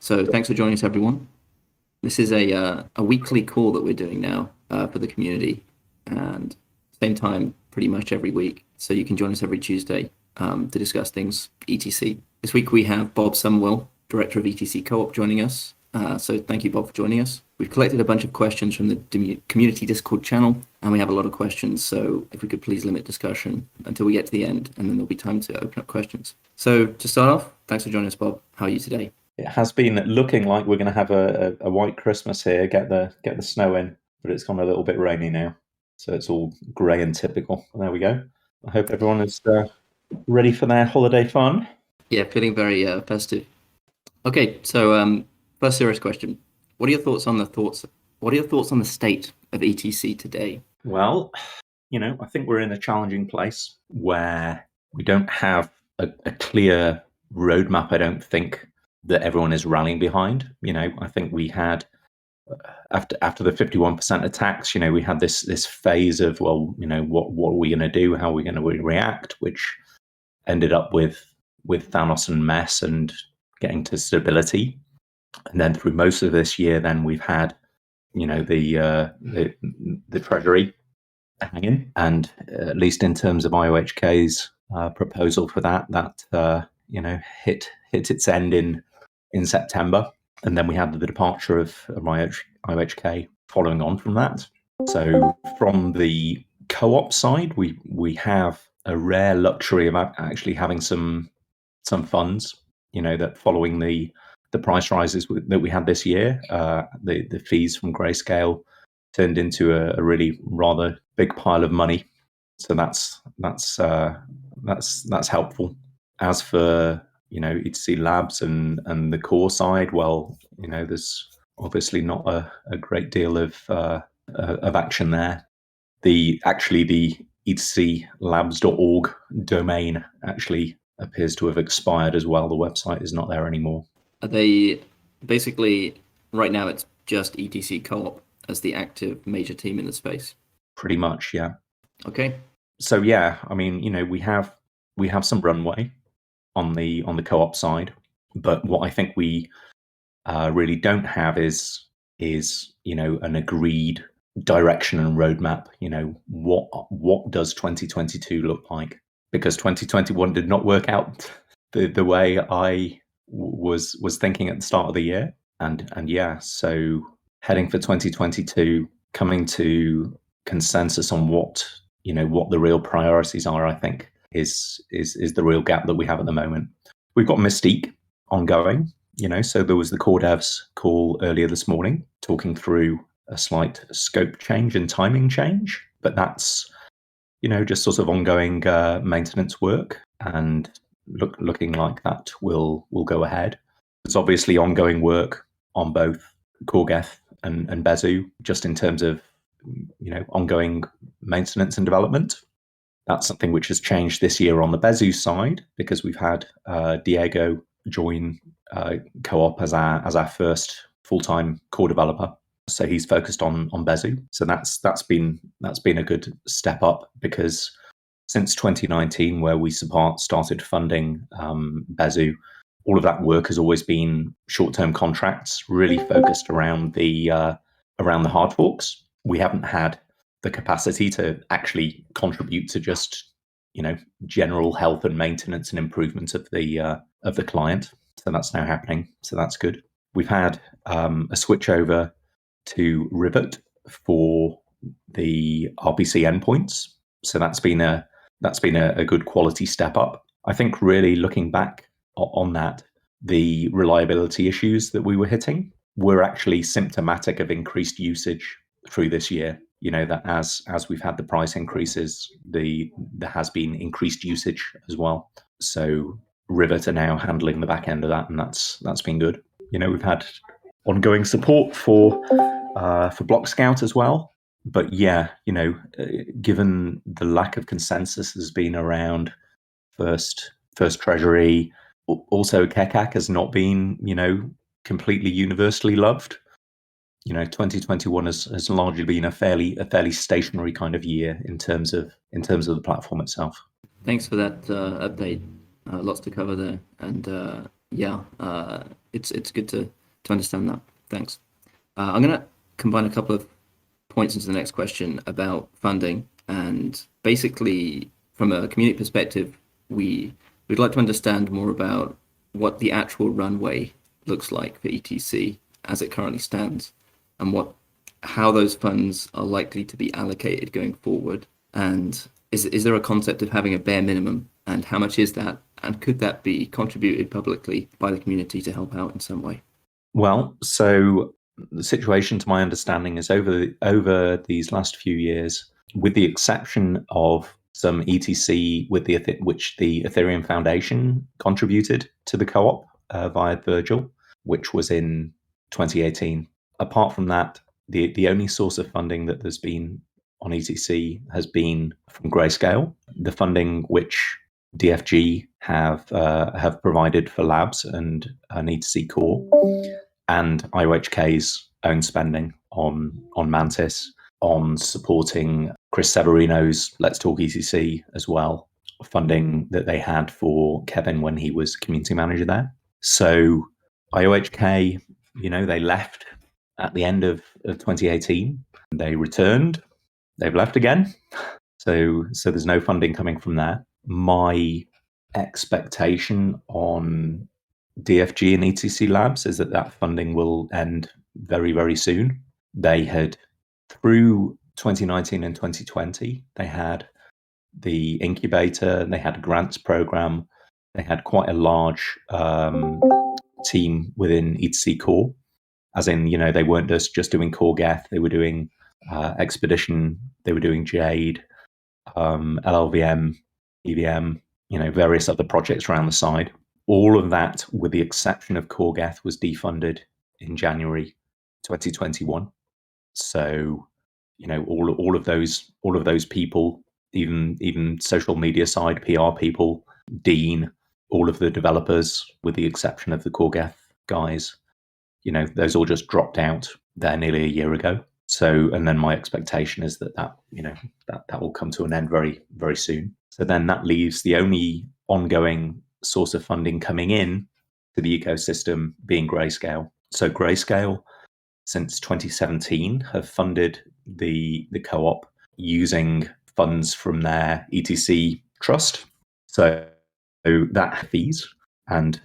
So thanks for joining us, everyone. This is a weekly call that we're doing now for the community, and same time pretty much every week. So you can join us every Tuesday to discuss things ETC. This week we have Bob Summerwill, Director of ETC Coop, joining us. So thank you, Bob, for joining us. We've collected a bunch of questions from the community Discord channel, and we have a lot of questions. So if we could please limit discussion until we get to the end, and then there'll be time to open up questions. So to start off, thanks for joining us, Bob. How are you today? It has been looking like we're going to have a white Christmas here, get the snow in, but it's gone a little bit rainy now, so it's all grey and typical. There we go. I hope everyone is ready for their holiday fun. Yeah, feeling very festive. Okay, so first serious question: What are your thoughts on the state of ETC today? Well, I think we're in a challenging place where we don't have a clear roadmap. I don't think that everyone is rallying behind. I think we had after the 51% attacks, we had this phase of, well, what are we going to do? How are we going to react? Which ended up with Thanos and mess and getting to stability. And then through most of this year, then we've had, the Treasury hanging, and at least in terms of IOHK's proposal for that hit its end in September, and then we had the departure of IOHK following on from that. So from the co-op side, we have a rare luxury of actually having some funds, that following the price rises that we had this year, the fees from Grayscale turned into a really rather big pile of money. So that's helpful. As for ETC Labs and the core side, well, there's obviously not a great deal of action there. The etclabs.org domain actually appears to have expired as well. The website is not there anymore. Are they basically right now? It's just ETC Co-op as the active major team in the space. Pretty much, yeah. Okay. So yeah, I mean, we have some runway on the co-op side, but what I think we really don't have is an agreed direction and roadmap. What does 2022 look like? Because 2021 did not work out the way I was thinking at the start of the year, and yeah, so heading for 2022, coming to consensus on what the real priorities are, I think is the real gap that we have at the moment. We've got Mystique ongoing, so there was the core devs call earlier this morning talking through a slight scope change and timing change, but that's just sort of ongoing maintenance work, and looking like that will go ahead. There's obviously ongoing work on both Corgeth and Bezu, just in terms of ongoing maintenance and development. That's something which has changed this year on the Bezu side, because we've had Diego join Co-op as our first full-time core developer. So he's focused on Bezu. So that's been a good step up, because since 2019, where we started funding Bezu, all of that work has always been short-term contracts, really focused around the hard forks. We haven't had the capacity to actually contribute to just general health and maintenance and improvement of the client. So that's now happening. So that's good. We've had a switch over to Rivet for the RPC endpoints. So that's been a good quality step up. I think really looking back on that, the reliability issues that we were hitting were actually symptomatic of increased usage through this year. That as we've had the price increases, there has been increased usage as well. So Rivet are now handling the back end of that, and that's been good. We've had ongoing support for Block Scout as well. But yeah, given the lack of consensus has been around first Treasury, also Kekak has not been completely universally loved. 2021 has largely been a fairly stationary kind of year in terms of the platform itself. Thanks for that update. Lots to cover there, and Yeah, it's good to understand that. Thanks. I'm going to combine a couple of points into the next question about funding, and basically from a community perspective, we'd like to understand more about what the actual runway looks like for ETC as it currently stands, and how those funds are likely to be allocated going forward. And is there a concept of having a bare minimum, and how much is that? And could that be contributed publicly by the community to help out in some way? Well, so the situation, to my understanding, is over these last few years, with the exception of some ETC which the Ethereum Foundation contributed to the co-op via Virgil, which was in 2018. Apart from that, the only source of funding that there's been on ETC has been from Grayscale, the funding which DFG have provided for labs and ETC Core, and IOHK's own spending on Mantis, on supporting Chris Severino's Let's Talk ETC as well, funding that they had for Kevin when he was community manager there. So IOHK, they left at the end of 2018. They returned. They've left again. So there's no funding coming from there. My expectation on DFG and ETC Labs is that funding will end very, very soon. They had, through 2019 and 2020, they had the incubator, they had a grants program, they had quite a large team within ETC Core, as in, they weren't just doing Core Geth, they were doing Expedition, they were doing Jade, LLVM, EVM, various other projects around the side. All of that, with the exception of Core Geth, was defunded in January 2021. So, all of those people, even social media side PR people, Dean, all of the developers, with the exception of the Core Geth guys, those all just dropped out there nearly a year ago. So, and then my expectation is that will come to an end very, very soon. So then that leaves the only ongoing source of funding coming in to the ecosystem being Grayscale. So Grayscale, since 2017, have funded the co-op using funds from their ETC trust. So that fees, and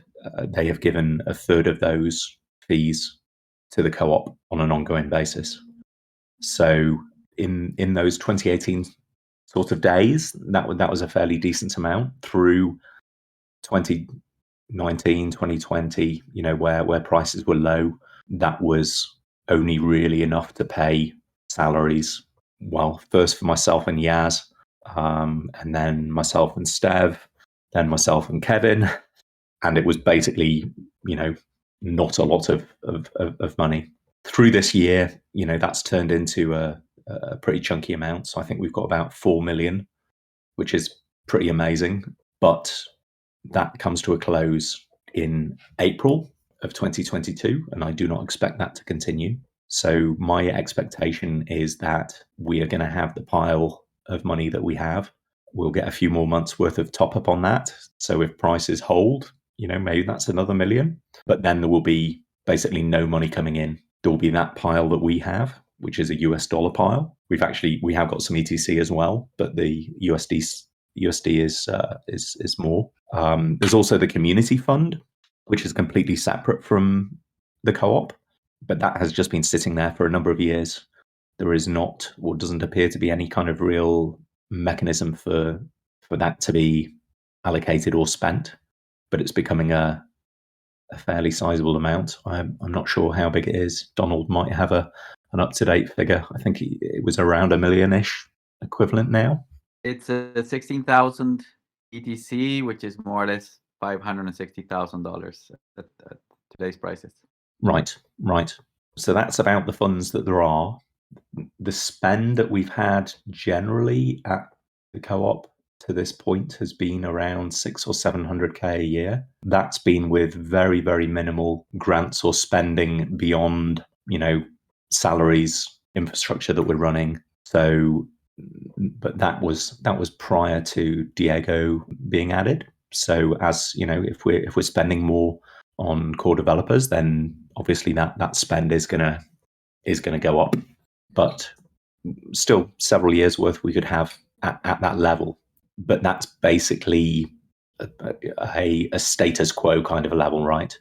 they have given a third of those fees to the co-op on an ongoing basis. So in those 2018 sort of days, that was a fairly decent amount. Through 2019, 2020, where prices were low, that was only really enough to pay salaries. Well, first for myself and Yaz, and then myself and Stev, then myself and Kevin, and it was basically, not a lot of money. Through this year, that's turned into a pretty chunky amount. So I think we've got about 4 million, which is pretty amazing. But that comes to a close in April of 2022, and I do not expect that to continue. So my expectation is that we are going to have the pile of money that we have. We'll get a few more months worth of top up on that. So if prices hold, maybe that's another million. But then there will be basically no money coming in. There will be that pile that we have, which is a US dollar pile. We have got some ETC as well, but the USD is more. There's also the community fund, which is completely separate from the co-op, but that has just been sitting there for a number of years. There is not, or doesn't appear to be, any kind of real mechanism for that to be allocated or spent, but it's becoming a fairly sizable amount. I'm not sure how big it is. Donald might have an up-to-date figure. I think it was around $1 million-ish equivalent now. It's a 16,000 ETC, which is more or less $560,000 at today's prices. Right. So that's about the funds that there are. The spend that we've had generally at the co-op to this point has been around 600 or 700k a year. That's been with very, very minimal grants or spending beyond, salaries, infrastructure that we're running. So, but that was prior to Diego being added. So as you know, if we're spending more on core developers, then obviously that spend is gonna go up. But still, several years worth we could have at that level. But that's basically a status quo kind of a level, right?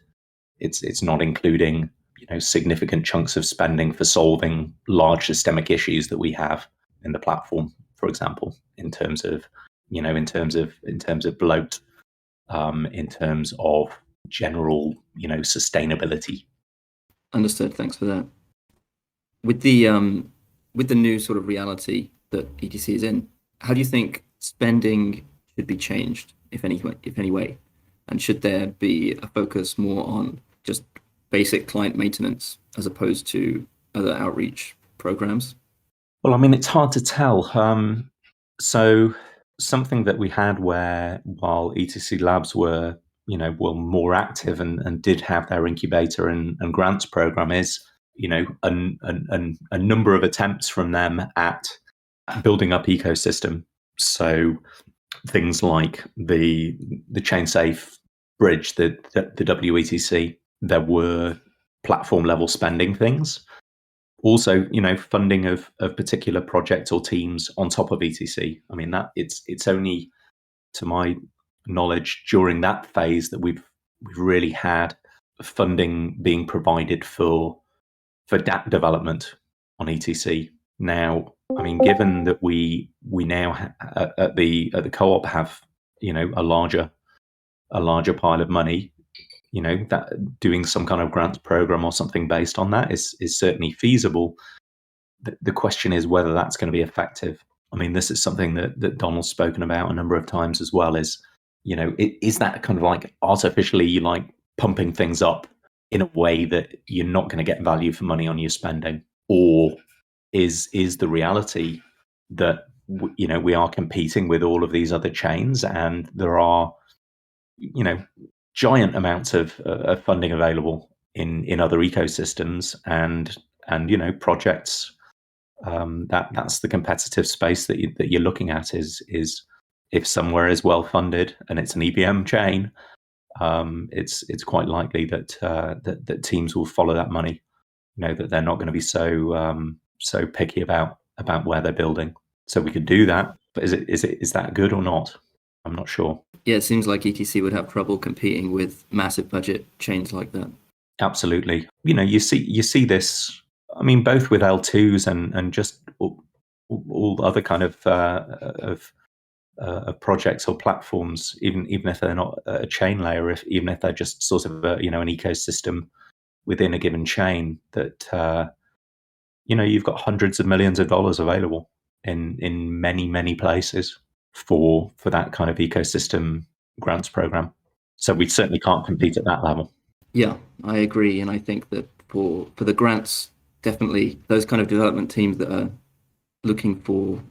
It's not including significant chunks of spending for solving large systemic issues that we have in the platform, for example, in terms of bloat, in terms of general sustainability. Understood. Thanks for that. With the new sort of reality that ETC is in, how do you think spending should be changed, if any way? And should there be a focus more on just basic client maintenance as opposed to other outreach programs? Well, I mean, it's hard to tell. So something that we had while ETC Labs were more active and did have their incubator and grants program is a number of attempts from them at building up ecosystem. So things like the chain safe bridge, the WETC, there were platform level spending things. Also, funding of particular projects or teams on top of ETC. I mean, that it's only, to my knowledge, during that phase that we've really had funding being provided for DApp development on ETC. Now, I mean, given that we now at the co-op have a larger pile of money, that doing some kind of grants program or something based on that is certainly feasible. The question is whether that's going to be effective. I mean, this is something that Donald's spoken about a number of times as well. Is that kind of like artificially like pumping things up in a way that you're not going to get value for money on your spending, or is the reality that we are competing with all of these other chains and there are giant amounts of funding available in other ecosystems and projects. That's the competitive space that you're looking at is if somewhere is well funded and it's an EVM chain, it's quite likely that teams will follow that money. That they're not going to be so picky about where they're building. So we could do that, but is that good or not? I'm not sure. Yeah, it seems like ETC would have trouble competing with massive budget chains like that. Absolutely. You see this. I mean, both with L2s and just all other kind of projects or platforms, even if they're not a chain layer, even if they're just sort of an ecosystem within a given chain, that you've got hundreds of millions of dollars available in many places for that kind of ecosystem grants program. So we certainly can't compete at that level. Yeah, I agree, and I think that for the grants, definitely those kind of development teams that are looking for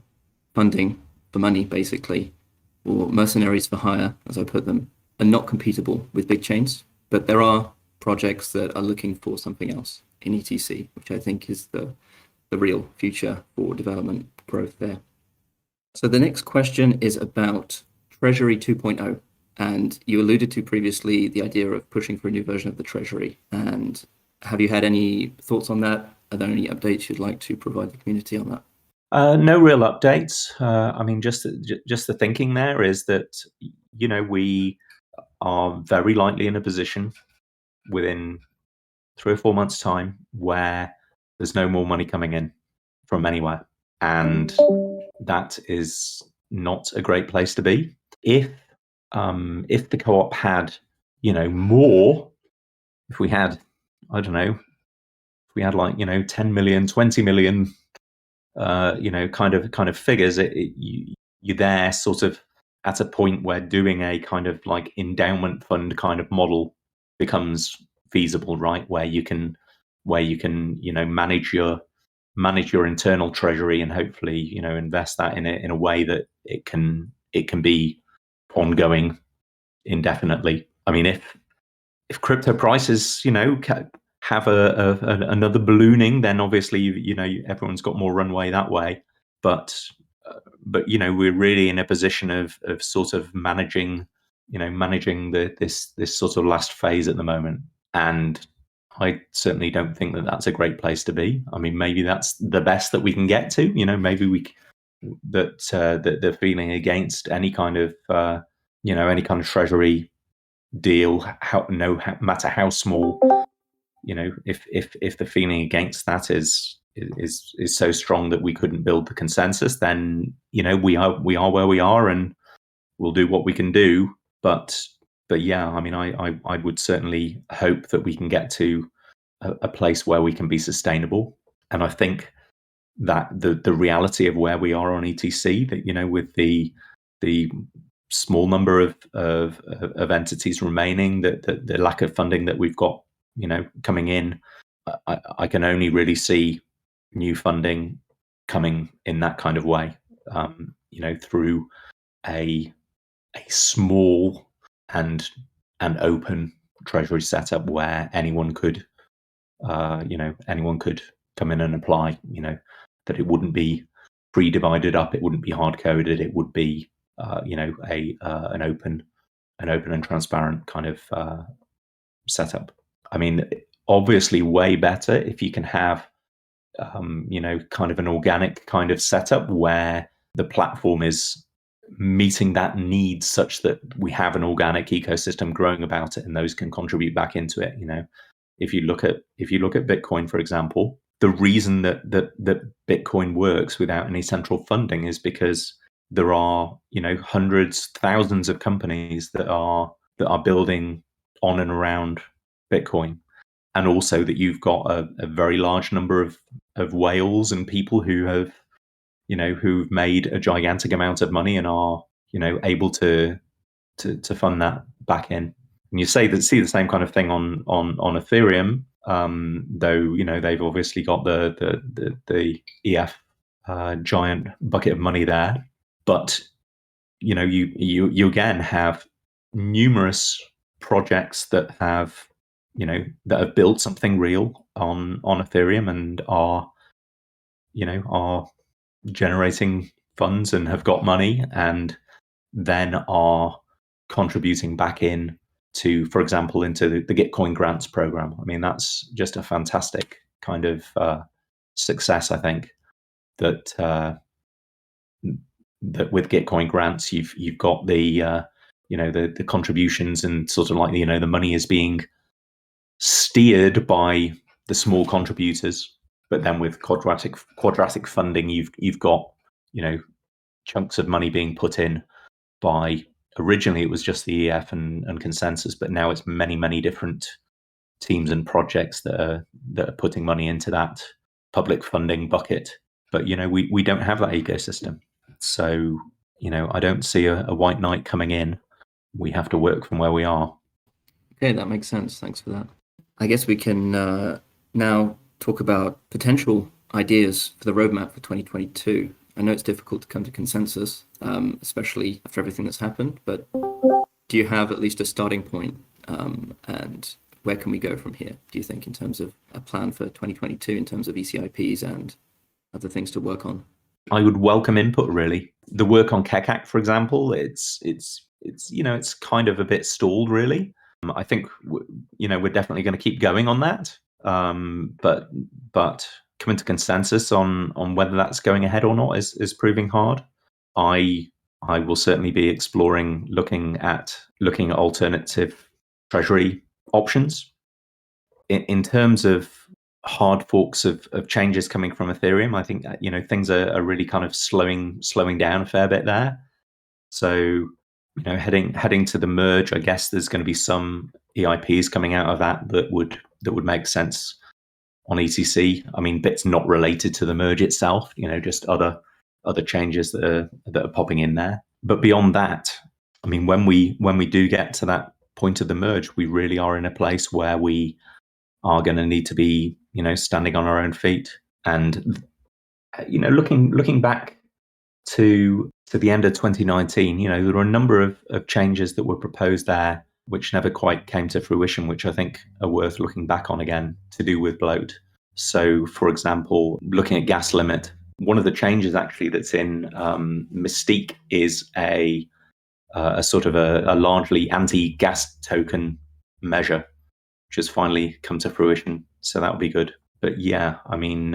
funding for money, basically, or mercenaries for hire, as I put them, are not compatible with big chains. But there are projects that are looking for something else in ETC, which I think is the real future for development growth there. So the next question is about Treasury 2.0. And you alluded to previously the idea of pushing for a new version of the Treasury. And have you had any thoughts on that? Are there any updates you'd like to provide the community on that? No real updates. I mean, just the thinking there is that, we are very likely in a position within 3 or 4 months' time where there's no more money coming in from anywhere. And that is not a great place to be. If the co-op had, more, if we had, I don't know, if we had like, 10 million, 20 million, kind of figures, you're there sort of at a point where doing a kind of like endowment fund kind of model becomes feasible, right? Where you can manage your internal treasury and hopefully invest that in a way that it can be ongoing indefinitely. I mean, if crypto prices have another ballooning, then obviously everyone's got more runway that way. But we're really in a position of sort of managing managing this sort of last phase at the moment. And I certainly don't think that that's a great place to be. I mean, maybe that's the best that we can get to. Maybe that the feeling against any kind of treasury deal, no matter how small, if the feeling against that is so strong that we couldn't build the consensus, then we are where we are, and we'll do what we can do. But yeah, I mean, I would certainly hope that we can get to a place where we can be sustainable. And I think that the reality of where we are on ETC, that with the small number of entities remaining, the lack of funding that we've got coming in, I can only really see new funding coming in that kind of way, through a small and open treasury setup where anyone could come in and apply. That it wouldn't be pre-divided up, it wouldn't be hard coded, it would be an open and transparent kind of setup. I mean, obviously, way better if you can have kind of an organic kind of setup where the platform is meeting that need such that we have an organic ecosystem growing about it, and those can contribute back into it. If you look at Bitcoin, for example, the reason that Bitcoin works without any central funding is because there are hundreds, thousands of companies that are building on and around Bitcoin, and also that you've got a very large number of whales and people who have who've made a gigantic amount of money and are able to fund that back in. And you see the same kind of thing on Ethereum, though they've obviously got the EF giant bucket of money there, but you again have numerous projects that have built something real on Ethereum and are generating funds and have got money, and then are contributing back in to, for example, into the Gitcoin grants program. I mean, that's just a fantastic kind of success. I think that with Gitcoin grants, you've got the the contributions, and sort of like the money is being steered by the small contributors. But then with quadratic funding, you've got chunks of money being put in by, originally it was just the EF and consensus, but now it's many different teams and projects that are putting money into that public funding bucket. But we don't have that ecosystem, so I don't see a white knight coming in. We have to work from where we are. Okay, that makes sense. Thanks for that. I guess we can now talk about potential ideas for the roadmap for 2022. I know it's difficult to come to consensus, especially after everything that's happened, but do you have at least a starting point, and where can we go from here, do you think, in terms of a plan for 2022, in terms of ECIPs and other things to work on? I would welcome input, really. The work on KEKAC, for example, it's kind of a bit stalled, really. I think we're definitely going to keep going on that, but coming to consensus on whether that's going ahead or not is proving hard. I will certainly be exploring looking at alternative treasury options. In terms of hard forks of changes coming from Ethereum, I think things are really kind of slowing down a fair bit there. So heading to the merge, I guess there's going to be some EIPs coming out of that would make sense on ETC. I mean, bits not related to the merge itself, just other changes that are popping in there. But beyond that, I mean, when we do get to that point of the merge, we really are in a place where we are going to need to be standing on our own feet. And looking back to the end of 2019, there were a number of changes that were proposed there which never quite came to fruition, which I think are worth looking back on again, to do with bloat. So, for example, looking at gas limit, one of the changes actually that's in Mystique is a a sort of a largely anti-gas token measure, which has finally come to fruition. So that would be good. But yeah, I mean,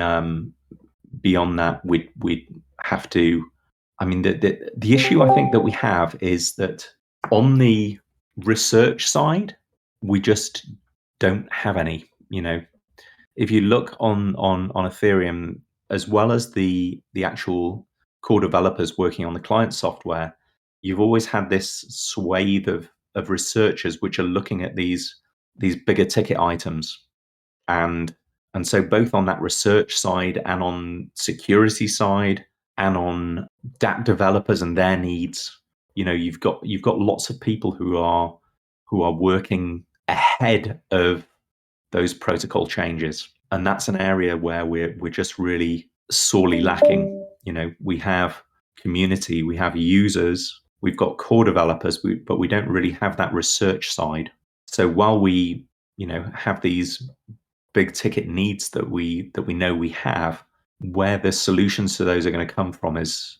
beyond that, we'd have to. I mean, the issue I think that we have is that on the research side, we just don't have any. You know, if you look on Ethereum, as well as the actual core developers working on the client software, you've always had this swathe of researchers which are looking at these bigger ticket items, and so both on that research side and on security side and on dApp developers and their needs, you know, you've got lots of people who are working ahead of those protocol changes, and that's an area where we're just really sorely lacking. You know, we have community, we have users, we've got core developers, but we don't really have that research side. So while we, you know, have these big ticket needs that we know we have, where the solutions to those are going to come from is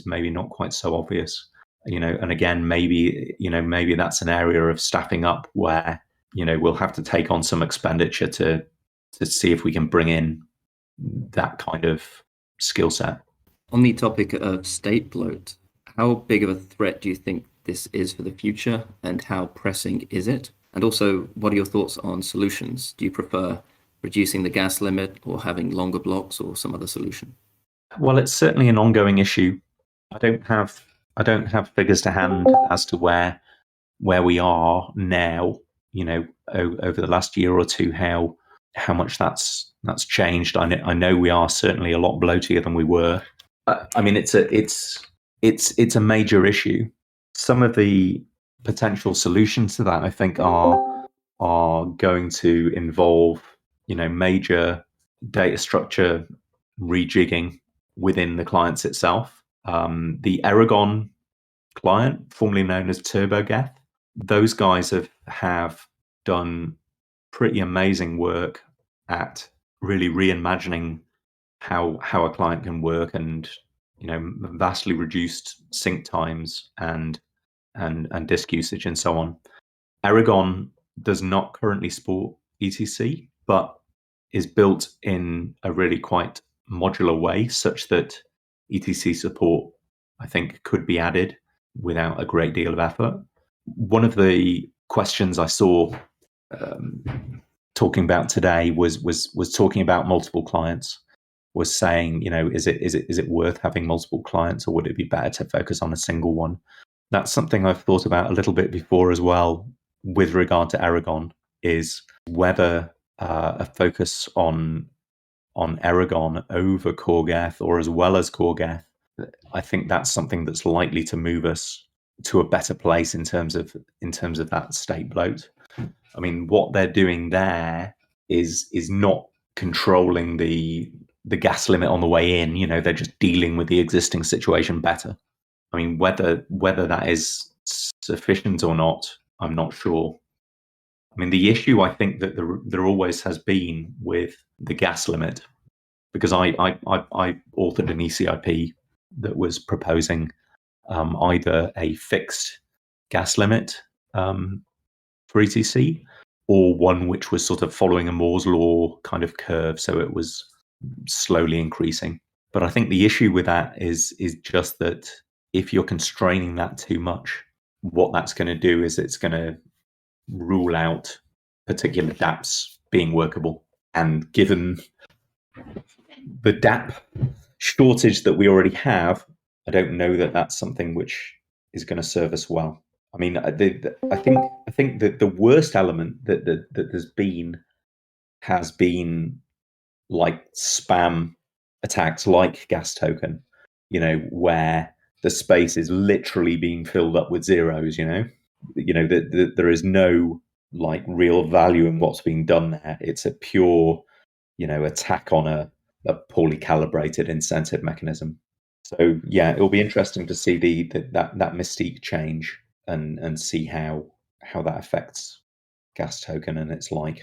maybe not quite so obvious. You know, and again, maybe that's an area of staffing up where, you know, we'll have to take on some expenditure to see if we can bring in that kind of skill set. On the topic of state bloat, how big of a threat do you think this is for the future, and how pressing is it? And also, what are your thoughts on solutions? Do you prefer reducing the gas limit or having longer blocks or some other solution? Well, it's certainly an ongoing issue. I don't have figures to hand as to where we are now, you know, over the last year or two, how much that's changed. I know we are certainly a lot bloatier than we were. I mean, it's a major issue. Some of the potential solutions to that, I think, are going to involve, you know, major data structure rejigging within the clients itself. The Aragon client, formerly known as TurboGeth, those guys have done pretty amazing work at really reimagining how a client can work, and, you know, vastly reduced sync times and disk usage and so on. Aragon does not currently support ETC, but is built in a really quite modular way, such that ETC support, I think, could be added without a great deal of effort. One of the questions I saw talking about today was talking about multiple clients, was saying, you know, is it worth having multiple clients, or would it be better to focus on a single one? That's something I've thought about a little bit before as well with regard to Aragon, is whether a focus on Aragon over CoreGeth, or as well as CoreGeth. I think that's something that's likely to move us to a better place in terms of that state bloat. I mean, what they're doing there is not controlling the gas limit on the way in. You know, they're just dealing with the existing situation better. I mean, whether that is sufficient or not, I'm not sure. I mean, the issue I think that there always has been with the gas limit, because I authored an ECIP that was proposing either a fixed gas limit for ETC, or one which was sort of following a Moore's law kind of curve, so it was slowly increasing. But I think the issue with that is just that if you're constraining that too much, what that's going to do is it's going to rule out particular dApps being workable. And given the dApp shortage that we already have, I don't know that that's something which is going to serve us well. I mean, I think that the worst element that has been like spam attacks like gas token, you know, where the space is literally being filled up with zeros. You know, there is no like real value in what's being done there. It's a pure, you know, attack on a poorly calibrated incentive mechanism. So yeah, it'll be interesting to see that mystique change and see how that affects gas token and its like.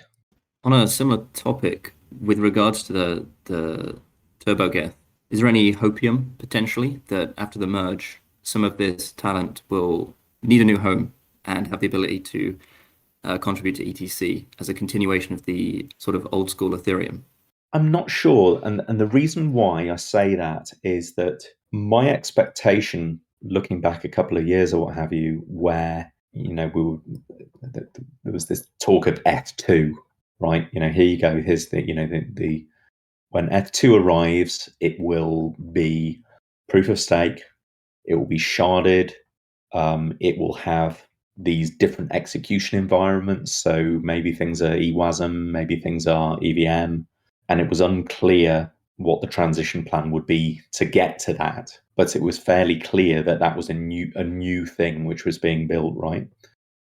On a similar topic, with regards to the TurboGeth, is there any hopium potentially that after the merge, some of this talent will need a new home and have the ability to contribute to ETC as a continuation of the sort of old school Ethereum? I'm not sure, and the reason why I say that is that my expectation, looking back a couple of years or what have you, where there was this talk of ETH2, right? Here you go. Here's the when ETH2 arrives, it will be proof of stake. It will be sharded. It will have these different execution environments. So maybe things are EWASM, maybe things are EVM. And it was unclear what the transition plan would be to get to that. But it was fairly clear that that was a new thing which was being built, right?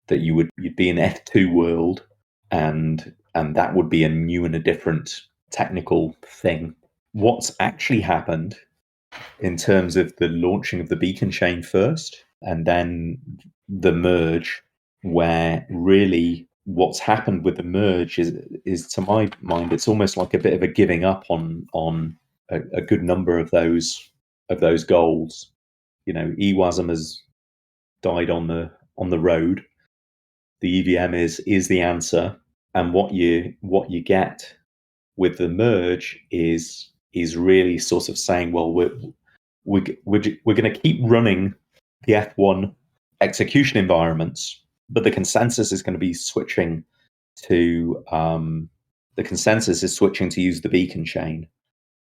That you'd be in F2 world, and that would be a new and a different technical thing. What's actually happened in terms of the launching of the beacon chain first, and then the merge, where really what's happened with the merge is to my mind, it's almost like a bit of a giving up on a good number of those goals. EWASM has died on the road. The EVM is the answer, and what you get with the merge is really sort of saying, well, we're going to keep running the F1 execution environments, but the consensus is going to be switching to use the beacon chain.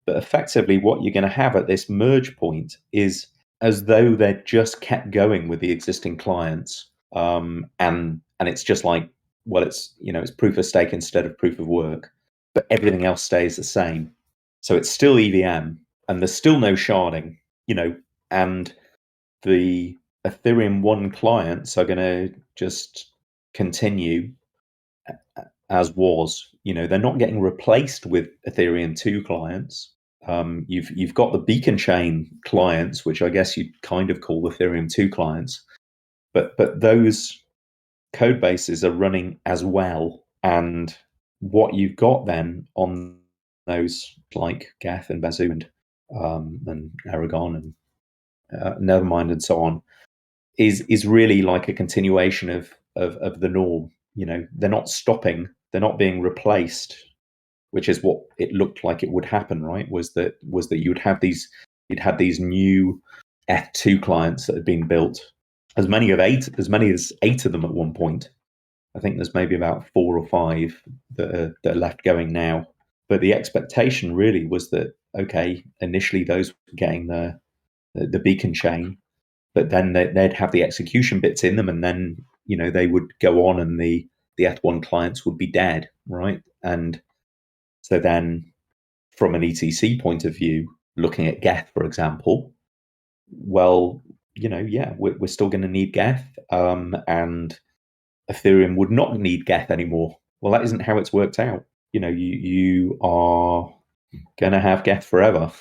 But effectively, what you're going to have at this merge point is as though they're just kept going with the existing clients, and it's just like, well, it's proof of stake instead of proof of work, but everything else stays the same. So it's still EVM, and there's still no sharding, and the Ethereum 1 clients are going to just continue as was. They're not getting replaced with Ethereum 2 clients. You've got the beacon chain clients, which I guess you'd kind of call Ethereum 2 clients, but those code bases are running as well. And what you've got then on those like Geth and Bazoo and Aragon and Nevermind and so on is really like a continuation of the norm. They're not stopping, they're not being replaced, which is what it looked like it would happen, right? Was that you'd had these new F2 clients that had been built, as many as 8 of them at one point. I think there's maybe about 4 or 5 that are left going now. But the expectation really was that, okay, initially those were getting the beacon chain, but then they'd have the execution bits in them, and then they would go on, and the F1 clients would be dead, right? And so then, from an ETC point of view, looking at Geth, for example, well, we're still going to need Geth, and Ethereum would not need Geth anymore. Well, that isn't how it's worked out. You are going to have Geth forever.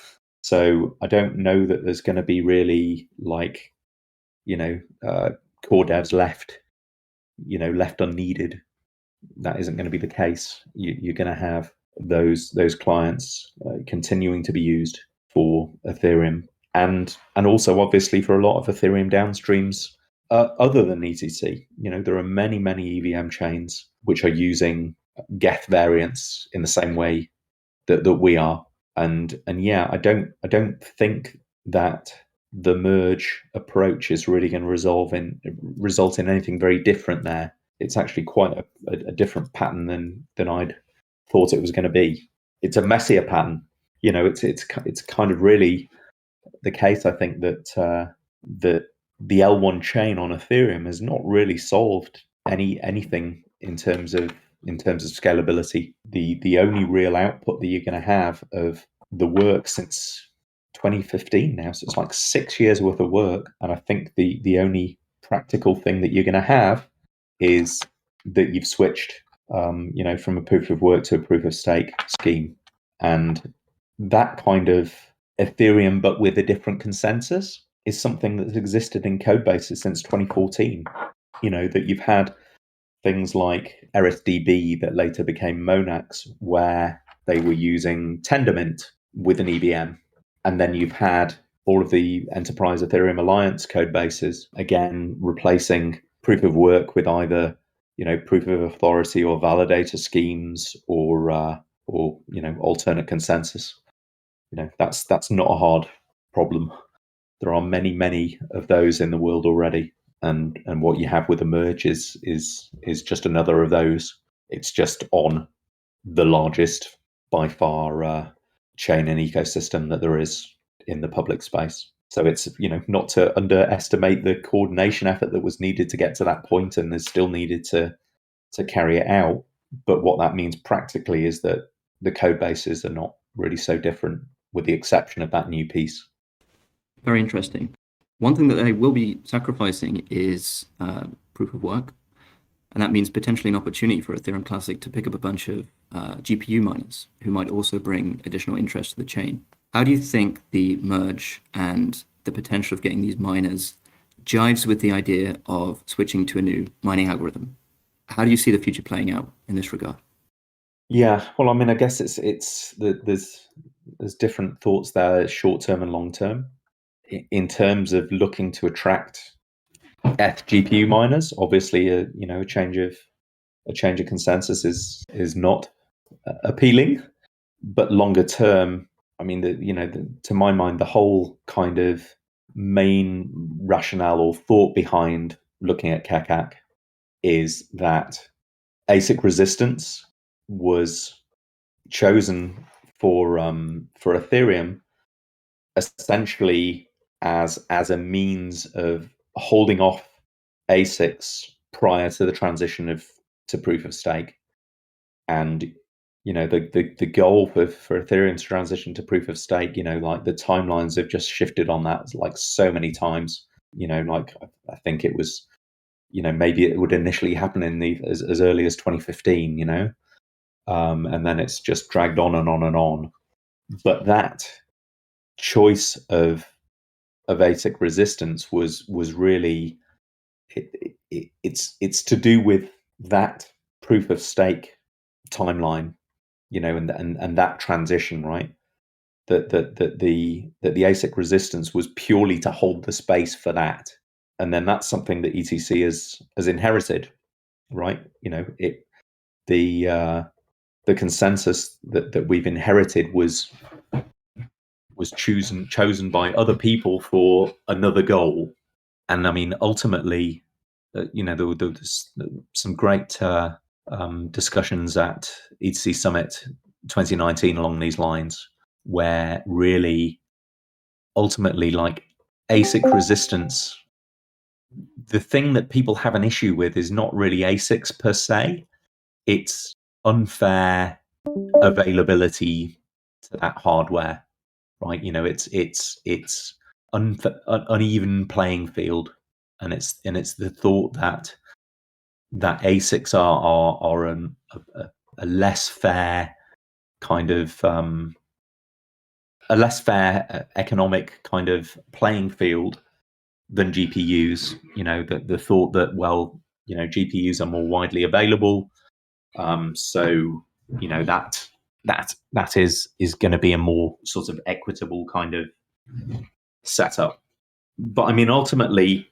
So I don't know that there's going to be really like, core devs left unneeded. That isn't going to be the case. You're going to have those clients continuing to be used for Ethereum, and also obviously for a lot of Ethereum downstreams other than ETC. There are many EVM chains which are using Geth variants in the same way that we are. And yeah, I don't think that the merge approach is really going to result in anything very different there. It's actually quite a different pattern than I'd thought it was going to be. It's a messier pattern. It's kind of really the case, I think, that the L1 chain on Ethereum has not really solved anything in terms of scalability. The only real output that you're going to have of the work since 2015 now, so it's like 6 years worth of work, and I think the only practical thing that you're going to have is that you've switched from a proof of work to a proof of stake scheme, and that kind of Ethereum but with a different consensus is something that's existed in code bases since 2014. That you've had things like ErisDB that later became Monax, where they were using Tendermint with an EVM. And then you've had all of the Enterprise Ethereum Alliance code bases, again, replacing proof of work with either, proof of authority or validator schemes or alternate consensus. That's not a hard problem. There are many of those in the world already, and what you have with the merge is just another of those. It's just on the largest by far chain and ecosystem that there is in the public space. So it's not to underestimate the coordination effort that was needed to get to that point, and is still needed to carry it out. But what that means practically is that the code bases are not really so different, with the exception of that new piece. Very interesting. One thing that they will be sacrificing is proof of work, and that means potentially an opportunity for Ethereum Classic to pick up a bunch of GPU miners who might also bring additional interest to the chain. How do you think the merge and the potential of getting these miners jives with the idea of switching to a new mining algorithm? How do you see the future playing out in this regard? Yeah, well, I mean, I guess there's different thoughts there, short term and long term. In terms of looking to attract GPU miners, obviously, a change of consensus is not appealing. But longer term, I mean, to my mind, the whole kind of main rationale or thought behind looking at Kekak is that ASIC resistance was chosen for Ethereum essentially as a means of holding off ASICs prior to the transition to proof of stake. And the goal for Ethereum to transition to proof of stake, like the timelines have just shifted on that like so many times. Like I think it was, maybe it would initially happen in as early as 2015, and then it's just dragged on and on and on. But that choice of ASIC resistance was really it's to do with that proof of stake timeline, and that transition, right? That the ASIC resistance was purely to hold the space for that, and then that's something that ETC has inherited, right? The consensus that we've inherited was chosen by other people for another goal. And I mean, ultimately, there was some great discussions at ETC Summit 2019 along these lines, where really, ultimately, like ASIC resistance, the thing that people have an issue with is not really ASICs per se, it's unfair availability to that hardware, right? It's uneven playing field, and it's the thought that ASICs are a less fair kind of a less fair economic kind of playing field than GPUs. The thought that, well, GPUs are more widely available, so that is going to be a more sort of equitable kind of setup. But I mean, ultimately,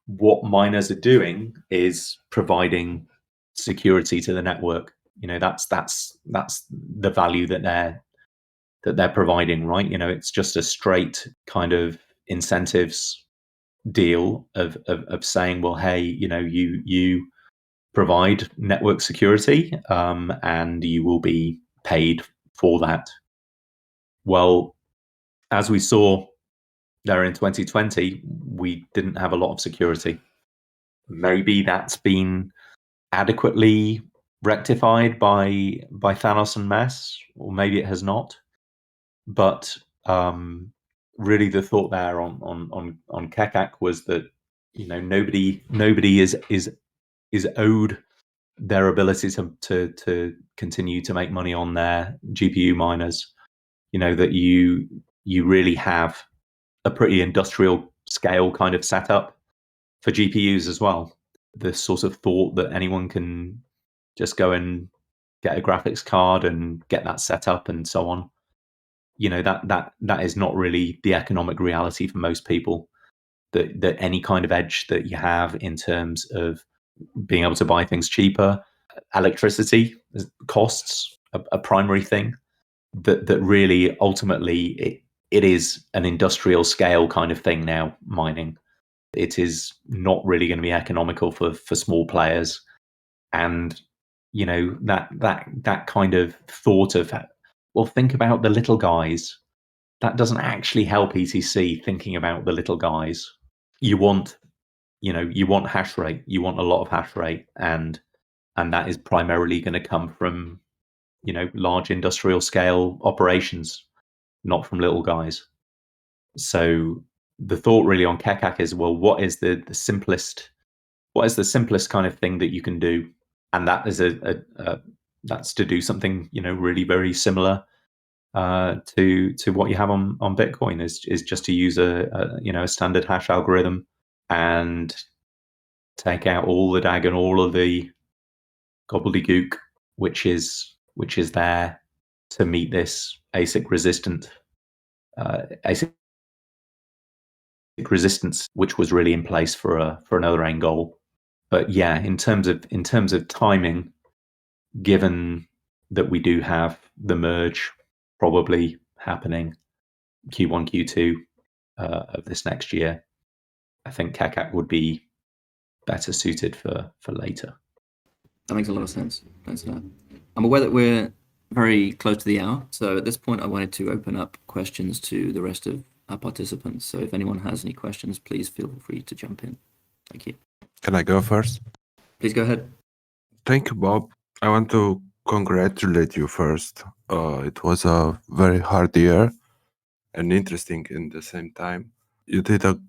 what miners are doing is providing security to the network. That's the value that they're providing, right? It's just a straight kind of incentives deal of saying, well, hey, you provide network security, and you will be paid for that. Well, as we saw there in 2020, we didn't have a lot of security. Maybe that's been adequately rectified by Thanos and Mess, or maybe it has not. But really, the thought there on Kekak was that nobody is owed their ability to continue to make money on their GPU miners. That you really have a pretty industrial scale kind of setup for GPUs as well. The sort of thought that anyone can just go and get a graphics card and get that set up and so on. that is not really the economic reality for most people. That any kind of edge that you have in terms of being able to buy things cheaper, electricity costs a primary thing. That really ultimately it is an industrial scale kind of thing now, mining. It is not really going to be economical for small players. And that kind of thought of, well, think about the little guys. That doesn't actually help ETC thinking about the little guys. You want hash rate. You want a lot of hash rate, and that is primarily going to come from large industrial scale operations, not from little guys. So the thought really on Kekak is, well, what is the simplest kind of thing that you can do? And that is that's to do something really very similar to what you have on Bitcoin, is just to use a standard hash algorithm and take out all the DAG and all of the gobbledygook which is there to meet this ASIC resistance, which was really in place for another end goal. But yeah, in terms of timing, given that we do have the merge probably happening Q1, Q2 of this next year, I think Kekak would be better suited for later. That makes a lot of sense. Thanks for that. I'm aware that we're very close to the hour, so at this point I wanted to open up questions to the rest of our participants. So if anyone has any questions, please feel free to jump in. Thank you. Can I go first? Please go ahead. Thank you, Bob. I want to congratulate you first. It was a very hard year and interesting in the same time. You did a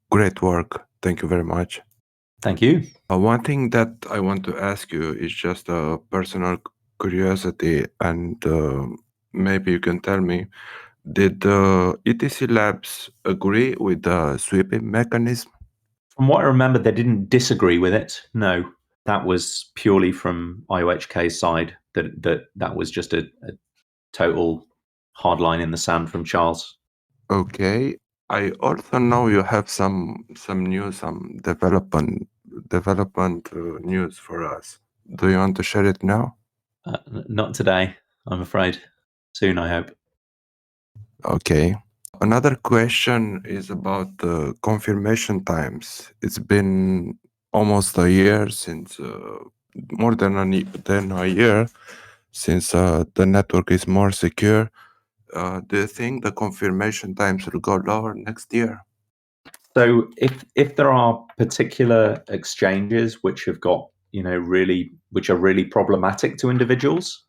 great work. Thank you very much. Thank you. One thing that I want to ask you is just a personal curiosity, and maybe you can tell me, did ETC Labs agree with the sweeping mechanism? From what I remember, they didn't disagree with it. No, that was purely from IOHK's side. That was just a total hard line in the sand from Charles. Okay. I also know you have some news, some development news for us. Do you want to share it now? Not today, I'm afraid. Soon, I hope. Okay. Another question is about the confirmation times. It's been almost a year since, more than a year since the network is more secure. Do you think the confirmation times will go lower next year? So if there are particular exchanges which have got, which are really problematic to individuals,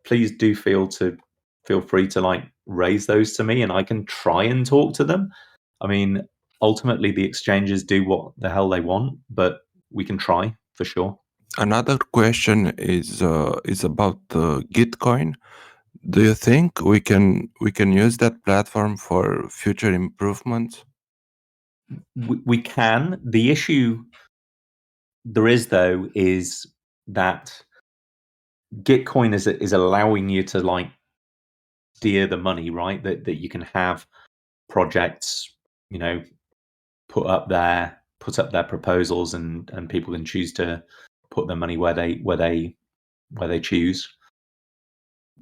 please do feel free to raise those to me, and I can try and talk to them. I mean, ultimately the exchanges do what the hell they want, but we can try for sure. Another question is about Gitcoin. Do you think we can use that platform for future improvements? We can. The issue there is, though, is that Gitcoin is allowing you to steer the money, right? That you can have projects, put up their proposals, and people can choose to put their money where they choose.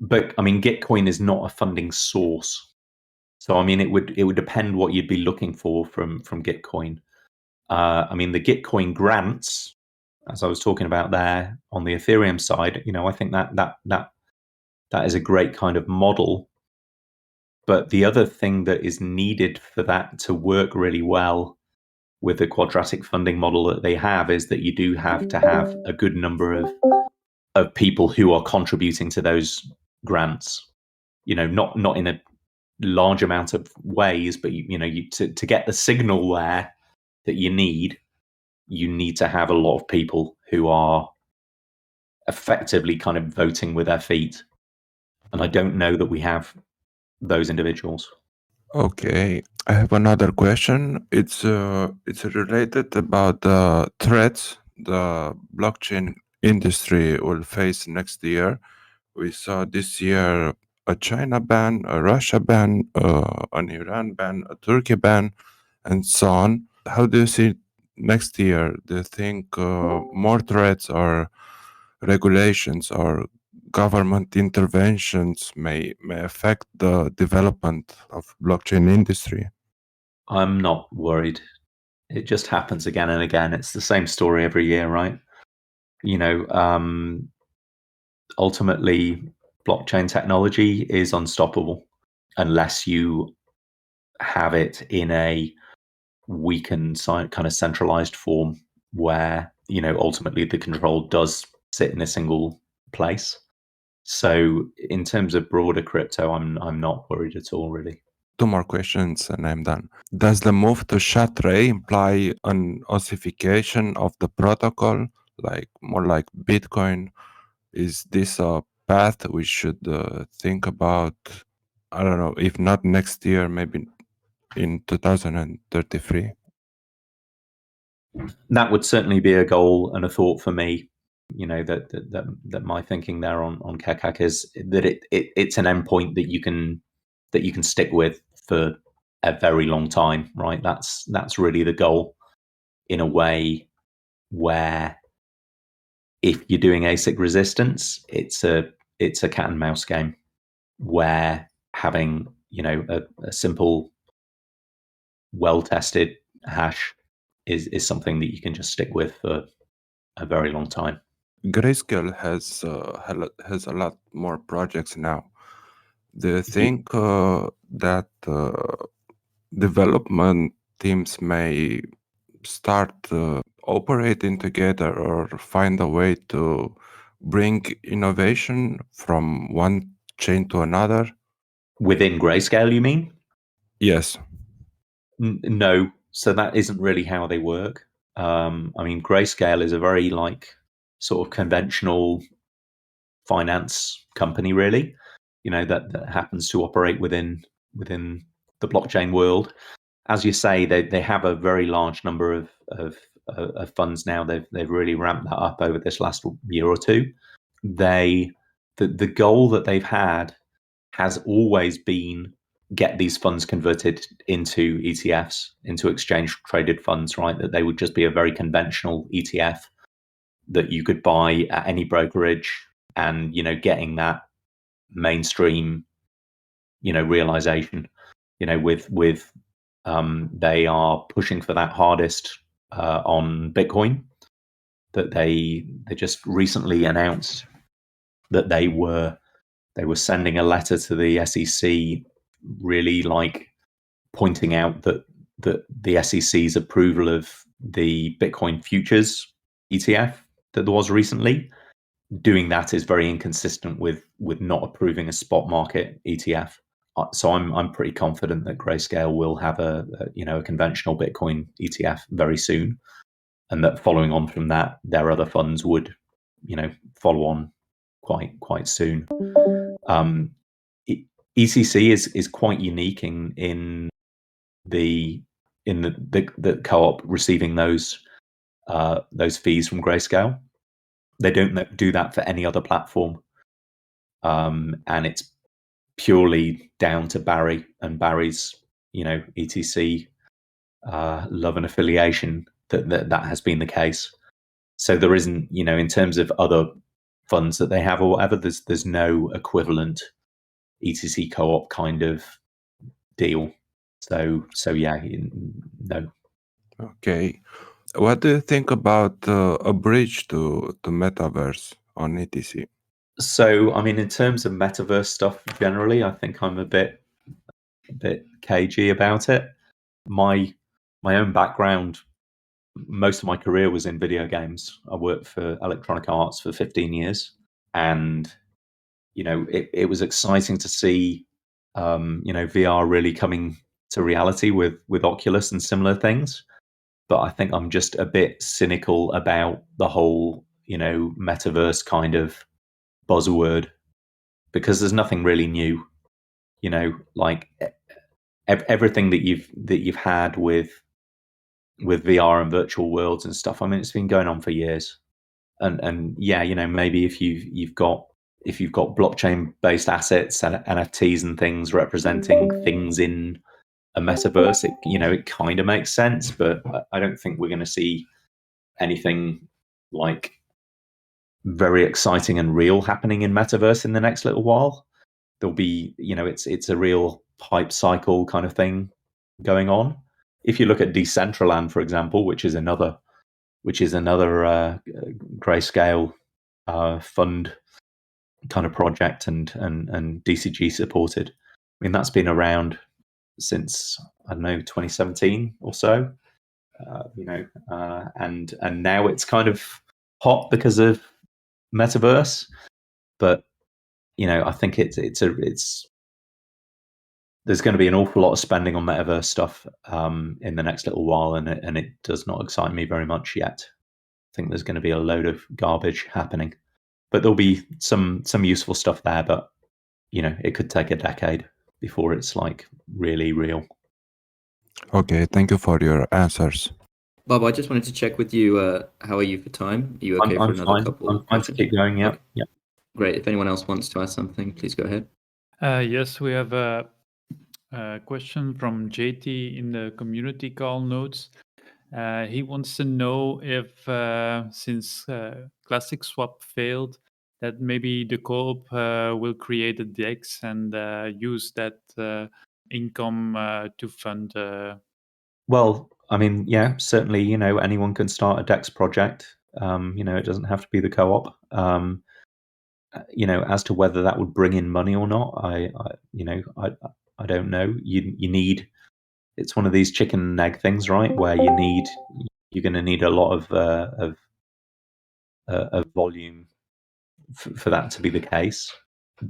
But I mean, Gitcoin is not a funding source. So I mean, it would depend what you'd be looking for from Gitcoin. I mean, the Gitcoin grants, as I was talking about there on the Ethereum side, I think that is a great kind of model. But the other thing that is needed for that to work really well with the quadratic funding model that they have is that you do have to have a good number of people who are contributing to those grants. Not in a large amount of ways, but to get the signal there that you need to have a lot of people who are effectively kind of voting with their feet. And I don't know that we have those individuals. Okay, I have another question. It's related about the threats the blockchain industry will face next year. We saw this year a China ban, a Russia ban, an Iran ban, a Turkey ban, and so on. How do you see next year? Do you think more threats or regulations or government interventions may affect the development of blockchain industry? I'm not worried. It just happens again and again. It's the same story every year, right? Ultimately, blockchain technology is unstoppable unless you have it in a weakened kind of centralized form where, ultimately the control does sit in a single place. So in terms of broader crypto, I'm not worried at all, really. 2 more questions and I'm done. Does the move to SHA-2 imply an ossification of the protocol, like more like Bitcoin? Is this a path we should think about? I don't know, if not next year, maybe in 2033? That would certainly be a goal and a thought for me. That my thinking there on Kekak is that it's an endpoint that you can stick with for a very long time, right? That's really the goal, in a way where if you're doing ASIC resistance, it's a cat and mouse game, where having a simple, well-tested hash is something that you can just stick with for a very long time. Grayscale has a lot more projects now. Do you think that development teams may start operating together or find a way to bring innovation from one chain to another? Within Grayscale, you mean? Yes. No. So that isn't really how they work. Grayscale is a very sort of conventional finance company, really, that happens to operate within the blockchain world. As you say, they have a very large number of funds now. They've really ramped that up over this last year or two. The goal that they've had has always been get these funds converted into ETFs, into exchange traded funds, right? That they would just be a very conventional ETF that you could buy at any brokerage, and getting that mainstream realization. With they are pushing for that hardest on Bitcoin. That they just recently announced that they were sending a letter to the SEC, really pointing out that the SEC's approval of the Bitcoin futures ETF that there was recently, doing that is very inconsistent with not approving a spot market ETF. So I'm pretty confident that Grayscale will have a conventional Bitcoin ETF very soon, and that following on from that, their other funds would follow on quite soon. ETC is quite unique in the co-op receiving those fees from Grayscale. They don't do that for any other platform, and it's purely down to Barry and Barry's ETC love and affiliation that has been the case. So there isn't, in terms of other funds that they have or whatever, there's no equivalent ETC co-op kind of deal. So yeah, no. Okay. What do you think about a bridge to Metaverse on ETC? So, in terms of Metaverse stuff generally, I think I'm a bit cagey about it. My own background, most of my career was in video games. I worked for Electronic Arts for 15 years, and it was exciting to see VR really coming to reality with Oculus and similar things. But I think I'm just a bit cynical about the whole metaverse kind of buzzword, because there's nothing really new. Everything that you've had with VR and virtual worlds and stuff, it's been going on for years. And yeah, maybe if you've got if you've got blockchain-based assets and NFTs and things representing things in a metaverse, it kind of makes sense. But I don't think we're going to see anything like very exciting and real happening in metaverse in the next little while. There'll be, it's a real hype cycle kind of thing going on. If you look at Decentraland, for example, which is another grayscale fund kind of project and DCG supported. I mean, that's been around since, I don't know, 2017 or so. And now it's kind of hot because of metaverse, but I think it's there's going to be an awful lot of spending on metaverse stuff in the next little while, and it does not excite me very much yet. I think there's going to be a load of garbage happening, but there'll be some useful stuff there. But it could take a decade before it's like really real. Okay, thank you for your answers. Bob, I just wanted to check with you. How are you for time? Are you okay for another fine. couple? I'm fine to keep going. Yeah, Okay. yeah. Great. If anyone else wants to ask something, please go ahead. Yes, we have a question from JT in the community call notes. He wants to know if, since Classic Swap failed, that maybe the co-op will create a DEX and use that income to fund. Well, I mean, yeah, certainly, anyone can start a DEX project. It doesn't have to be the co-op. As to whether that would bring in money or not, I don't know. You need, it's one of these chicken and egg things, right? Where you're going to need a lot of volume for that to be the case.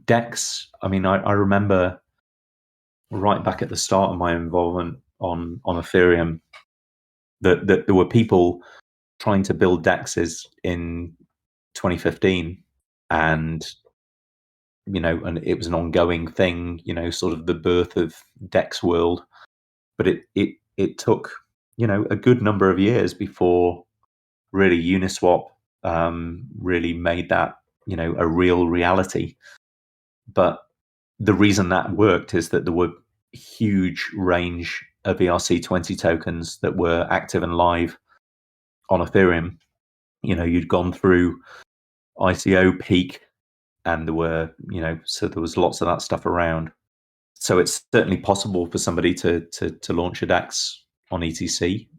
DEX, I mean, I remember right back at the start of my involvement on Ethereum that there were people trying to build DEXs in 2015, and and it was an ongoing thing, sort of the birth of DEX world. But it took a good number of years before really Uniswap really made that a real reality. But the reason that worked is that there were huge range of ERC20 tokens that were active and live on Ethereum. You'd gone through ICO peak, and there were, so there was lots of that stuff around. So it's certainly possible for somebody to launch a DEX on ETC,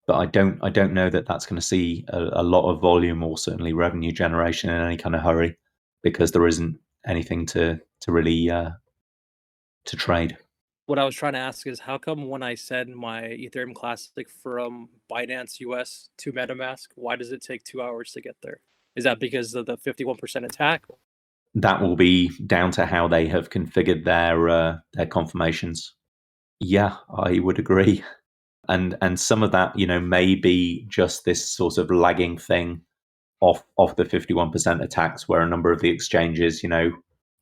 but I don't know that that's going to see a lot of volume or certainly revenue generation in any kind of hurry, because there isn't anything to really to trade. What I was trying to ask is, how come when I send my Ethereum Classic from Binance US to MetaMask, why does it take 2 hours to get there? Is that because of the 51% attack? That will be down to how they have configured their confirmations. Yeah, I would agree. And some of that, may be just this sort of lagging thing off the 51% attacks, where a number of the exchanges,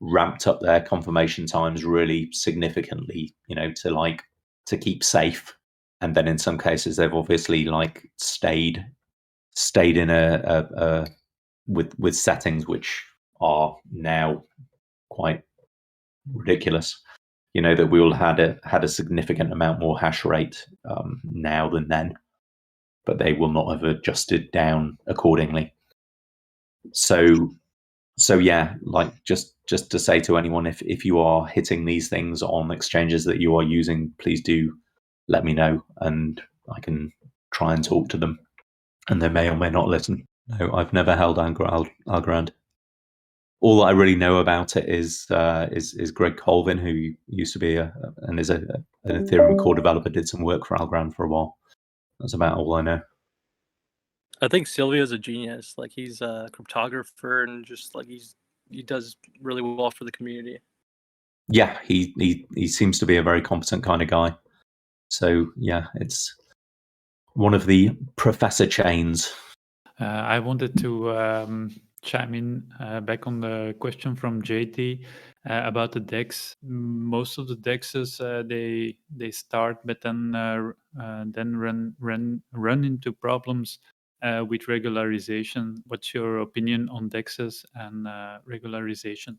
ramped up their confirmation times really significantly, to keep safe. And then in some cases, they've obviously stayed in a with settings which are now quite ridiculous. That we all had a significant amount more hash rate now than then, but they will not have adjusted down accordingly. So yeah, just to say to anyone, if you are hitting these things on exchanges that you are using, please do let me know, and I can try and talk to them, and they may or may not listen. No, I've never held Algorand. All that I really know about it is Greg Colvin, who used to be and is an Ethereum core developer, did some work for Algorand for a while. That's about all I know. I think Silvio's a genius. He's a cryptographer, and just he does really well for the community. Yeah, he seems to be a very competent kind of guy. So yeah, it's one of the professor chains. I wanted to chime in back on the question from JT about the DEX. Most of the DEXs they start, but then run into problems with regularization. What's your opinion on DEXs and regularization?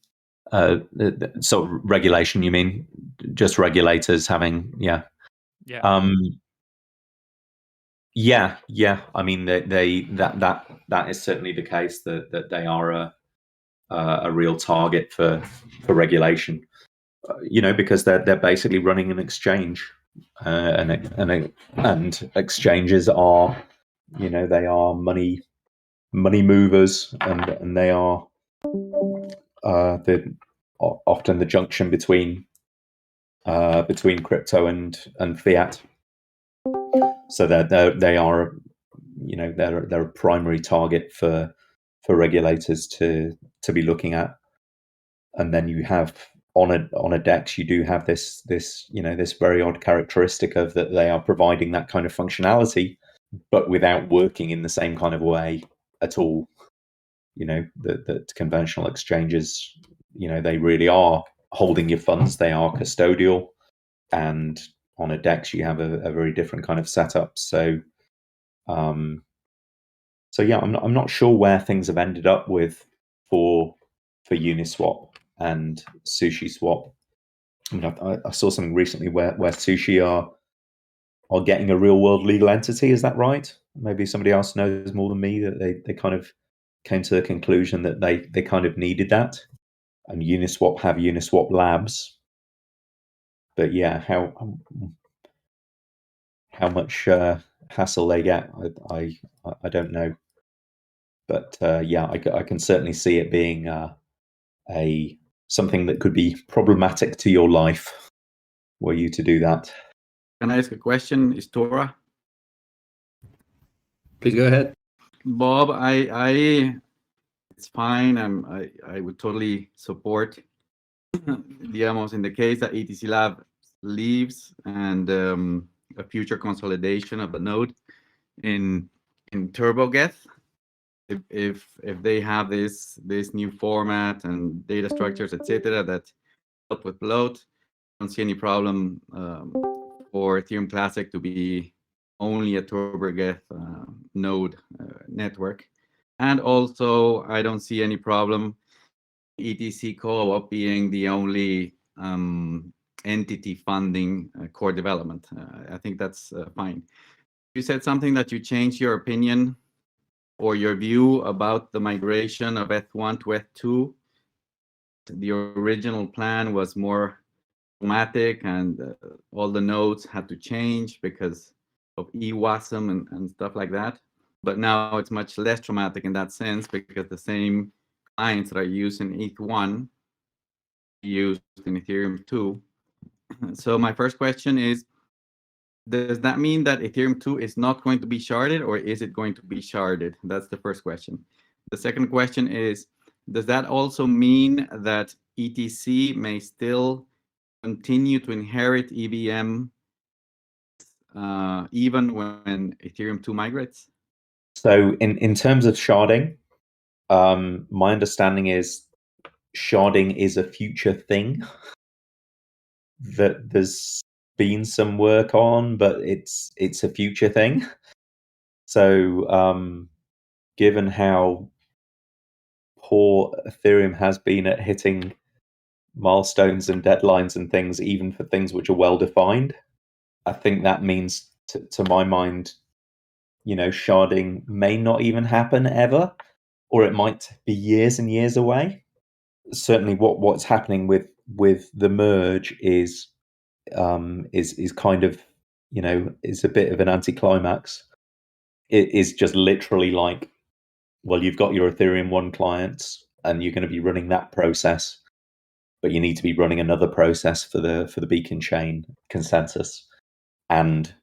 So regulation, you mean just regulators having, yeah. Yeah. Yeah. I mean, that is certainly the case, that they are a real target for regulation. Because they're basically running an exchange, and exchanges are, they are money movers, and they are often the junction between crypto and fiat. So they are, they're a primary target for regulators to be looking at. And then you have on a DEX, you do have this very odd characteristic of that they are providing that kind of functionality, but without working in the same kind of way at all. That conventional exchanges, they really are holding your funds. They are custodial, and on a DEX you have a very different kind of setup. So yeah, I'm not sure where things have ended up with for Uniswap and SushiSwap. I mean, I saw something recently where Sushi are getting a real world legal entity. Is that right? Maybe somebody else knows more than me, that they kind of came to the conclusion that they kind of needed that. And Uniswap have Uniswap Labs. But yeah, how much hassle they get, I don't know. But yeah, I can certainly see it being a something that could be problematic to your life were you to do that. Can I ask a question, Istora? Please go ahead. Bob, I it's fine. I would totally support digamos, in the case that ETC Lab leaves, and a future consolidation of the node in TurboGeth. If they have this new format and data structures, etc., that help with bloat, I don't see any problem for Ethereum Classic to be only a TurboGeth node network. And also, I don't see any problem ETC Co-op being the only entity funding core development. I think that's fine. You said something that you changed your opinion or your view about the migration of ETH1 to ETH2. The original plan was more traumatic, and all the nodes had to change because of EWASM and stuff like that. But now it's much less traumatic in that sense, because the same clients that are used in ETH1 used in Ethereum 2. So my first question is, does that mean that Ethereum 2 is not going to be sharded, or is it going to be sharded? That's the first question. The second question is, does that also mean that ETC may still continue to inherit EVM even when Ethereum 2 migrates? So in terms of sharding, my understanding is sharding is a future thing that there's been some work on, but it's a future thing. So given how poor Ethereum has been at hitting milestones and deadlines and things, even for things which are well defined, I think that means, to my mind, sharding may not even happen ever, or it might be years and years away. Certainly what's happening with the merge is kind of, is a bit of an anticlimax. It is just literally like, well, you've got your Ethereum 1 clients and you're going to be running that process, but you need to be running another process for the beacon chain consensus, and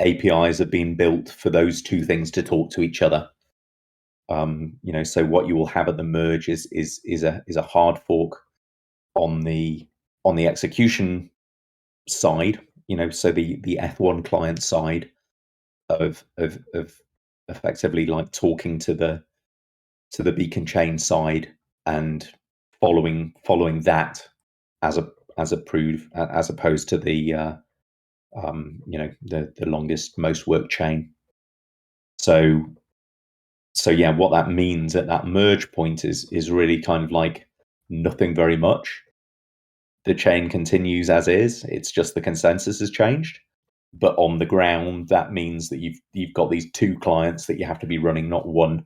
APIs have been built for those two things to talk to each other. So what you will have at the merge is a hard fork on the execution side, so the ETH1 client side of effectively like talking to the beacon chain side and following that as opposed to the the longest most worked chain. So So yeah, what that means at that merge point is really kind of like nothing very much. The chain continues as is. It's just the consensus has changed. But on the ground, that means that you've got these two clients that you have to be running, not one,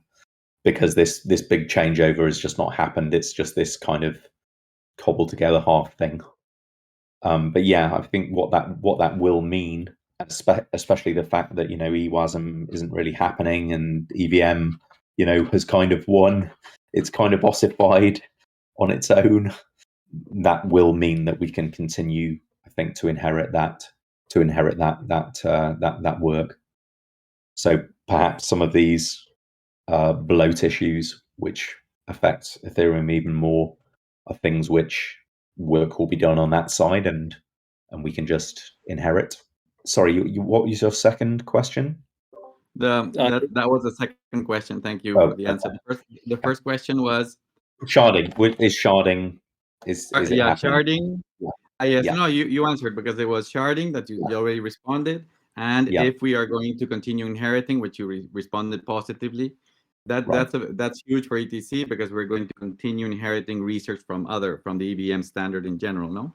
because this big changeover has just not happened. It's just this kind of cobbled together half thing. But yeah, I think what that will mean, especially the fact that EWASM isn't really happening and EVM has kind of won. It's kind of ossified on its own. That will mean that we can continue, I think, to inherit that work. So perhaps some of these bloat issues which affect Ethereum even more are things which work will be done on that side, and we can just inherit. Sorry, what was your second question? That was the second question. Thank you for the answer. The first question was sharding. Is sharding is it yeah, happening? sharding. Yes, Yeah. no, you answered, because it was sharding that you already responded, and Yeah. if we are going to continue inheriting, which you responded positively, that's huge for ETC, because we're going to continue inheriting research from the EVM standard in general. No.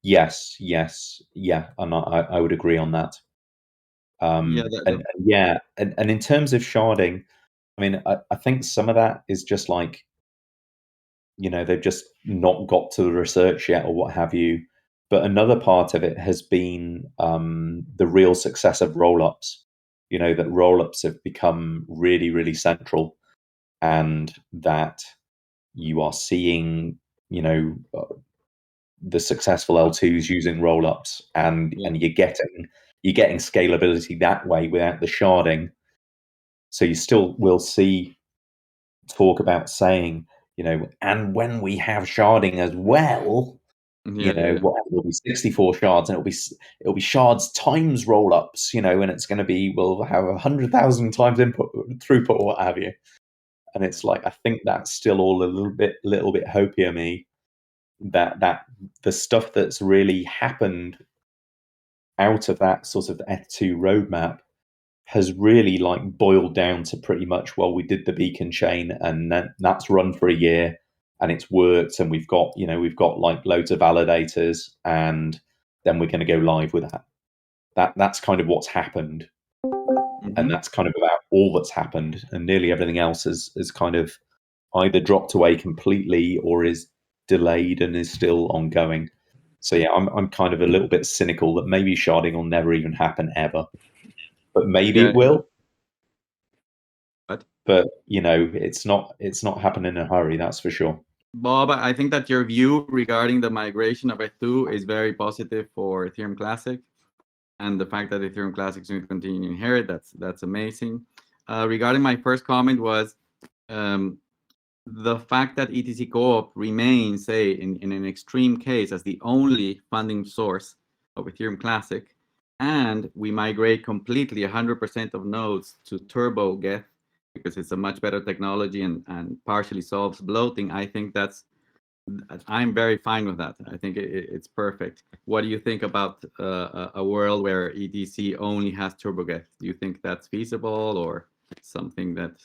Yes, yeah, and I would agree on that. And in terms of sharding, I mean, I think some of that is just like, they've just not got to the research yet or what have you. But another part of it has been the real success of roll-ups. That roll-ups have become really, really central, and that you are seeing, the successful L2s using roll-ups, and you're getting scalability that way without the sharding. So you still will see talk about saying, and when we have sharding as well, it'll be 64 shards, and it'll be shards times roll-ups, and it's going to be, we'll have 100,000 times input throughput or what have you. And it's like, I think that's still all a little bit hopium-y, that the stuff that's really happened out of that sort of F2 roadmap has really like boiled down to pretty much, well, we did the beacon chain, and that's run for a year and it's worked, and we've got like loads of validators, and then we're going to go live with that. That's kind of what's happened. Mm-hmm. And that's kind of about all that's happened, and nearly everything else is kind of either dropped away completely or is delayed and is still ongoing. So yeah, I'm kind of a little bit cynical that maybe sharding will never even happen ever, but maybe it will. But it's not happening in a hurry, that's for sure. Bob, I think that your view regarding the migration of F2 is very positive for Ethereum Classic, and the fact that Ethereum Classic is going to continue to inherit, that's amazing. Regarding my first comment was the fact that ETC Coop remains, say, in an extreme case, as the only funding source of Ethereum Classic, and we migrate completely 100% of nodes to Turbo Geth, because it's a much better technology and partially solves bloating. I think I'm very fine with that. I think it's perfect. What do you think about a world where ETC only has Turbo Geth? Do you think that's feasible, or something that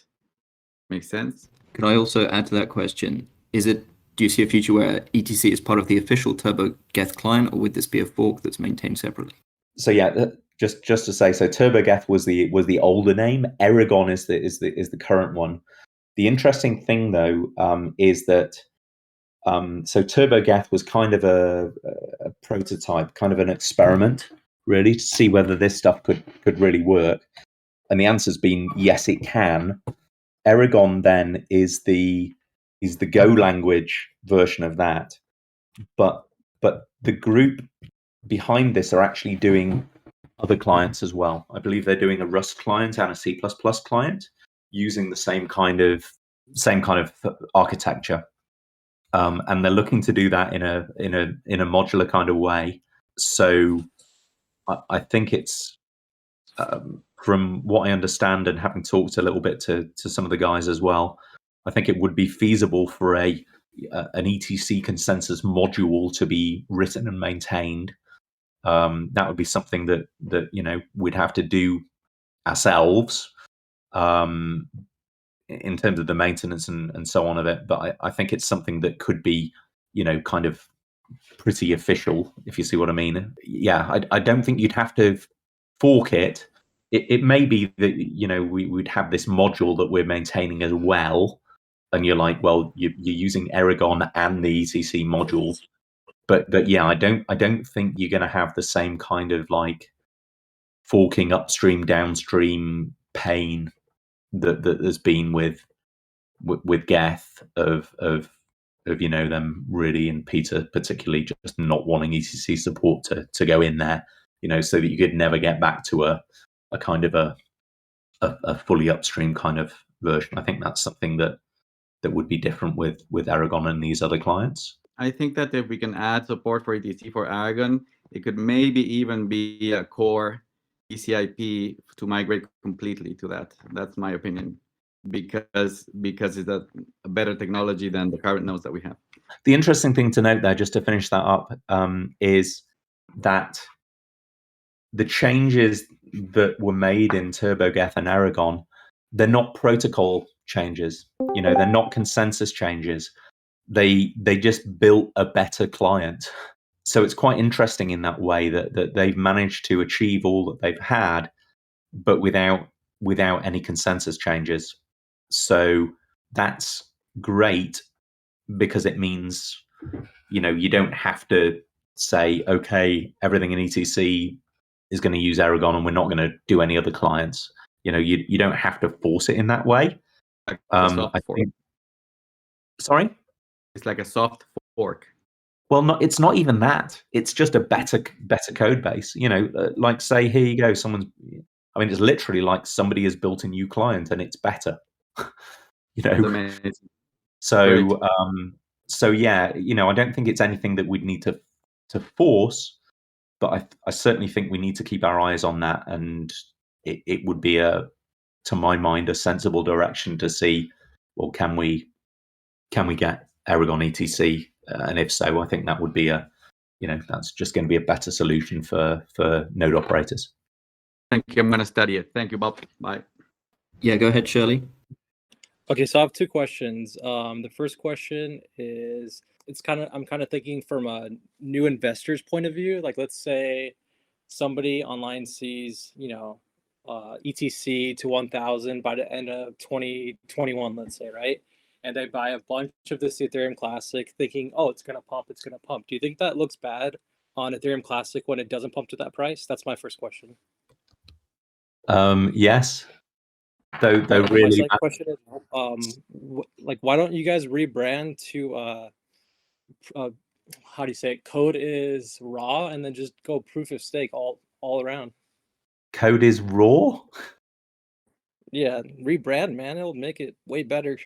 makes sense? Could I also add to that question? Do you see a future where ETC is part of the official Turbo Geth client, or would this be a fork that's maintained separately? So yeah, just to say, so Turbo Geth was the older name. Eragon is the current one. The interesting thing though is that so Turbo Geth was kind of a prototype, kind of an experiment, really, to see whether this stuff could really work. And the answer's been yes, it can. Eragon then is the Go language version of that, but the group behind this are actually doing other clients as well. I believe they're doing a Rust client and a C++ client using the same kind of architecture, and they're looking to do that in a modular kind of way. So I think it's from what I understand, and having talked a little bit to some of the guys as well, I think it would be feasible for an ETC consensus module to be written and maintained. That would be something that we'd have to do ourselves. in terms of the maintenance and so on of it. But I think it's something that could be, kind of pretty official, if you see what I mean. Yeah, I don't think you'd have to fork it. It may be that, we would have this module that we're maintaining as well. And you're like, well, you're using Aragon and the ETC module. But yeah, I don't think you're going to have the same kind of like forking upstream, downstream pain that there's been with Geth of them really, and Peter particularly, just not wanting ETC support to go in there, so that you could never get back to a kind of a fully upstream kind of version. I think that's something that would be different with Aragon and these other clients. I think that if we can add support for ETC for Aragon, it could maybe even be a core ECIP to migrate completely to that. That's my opinion, because it's a better technology than the current nodes that we have. The interesting thing to note there, just to finish that up, is that the changes that were made in TurboGeth and Aragon, they're not protocol changes. They're not consensus changes. They just built a better client. So it's quite interesting in that way that they've managed to achieve all that they've had, but without any consensus changes. So that's great, because it means, you don't have to say, okay, everything in ETC is going to use Aragon and we're not going to do any other clients. You don't have to force it in that way. I think. Sorry? It's like a soft fork. Well, it's not even that. It's just a better code base. Like say, here you go. It's literally like somebody has built a new client and it's better. So, so yeah, I don't think it's anything that we'd need to force, but I certainly think we need to keep our eyes on that, and it would be to my mind, a sensible direction to see, well, can we get Aragon ETC, and if so, I think that would be that's just going to be a better solution for node operators. Thank you. I'm going to study it. Thank you, Bob. Bye. Yeah, go ahead, Shirley. Okay, so I have two questions. The first question is, I'm kind of thinking from a new investor's point of view. Like, let's say somebody online sees, ETC to 1,000 by the end of 2021, let's say, right? And they buy a bunch of this Ethereum Classic thinking, oh, it's going to pump, it's going to pump. Do you think that looks bad on Ethereum Classic when it doesn't pump to that price? That's my first question. Yes. Though really, my second question is, why don't you guys rebrand to how do you say it? Code is raw, and then just go proof of stake all around. Code is raw? Yeah, rebrand, man. It'll make it way better.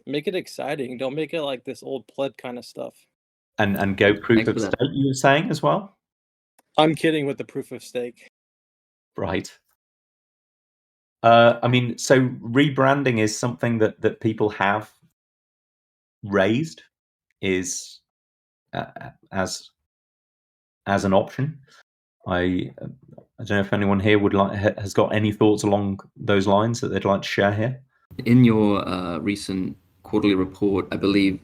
Make it exciting. Don't make it like this old pleb kind of stuff. And go proof of stake, you were saying as well? I'm kidding with the proof of stake. Right. So rebranding is something that people have raised is as an option. I don't know if anyone here has got any thoughts along those lines that they'd like to share here. In your recent quarterly report, I believe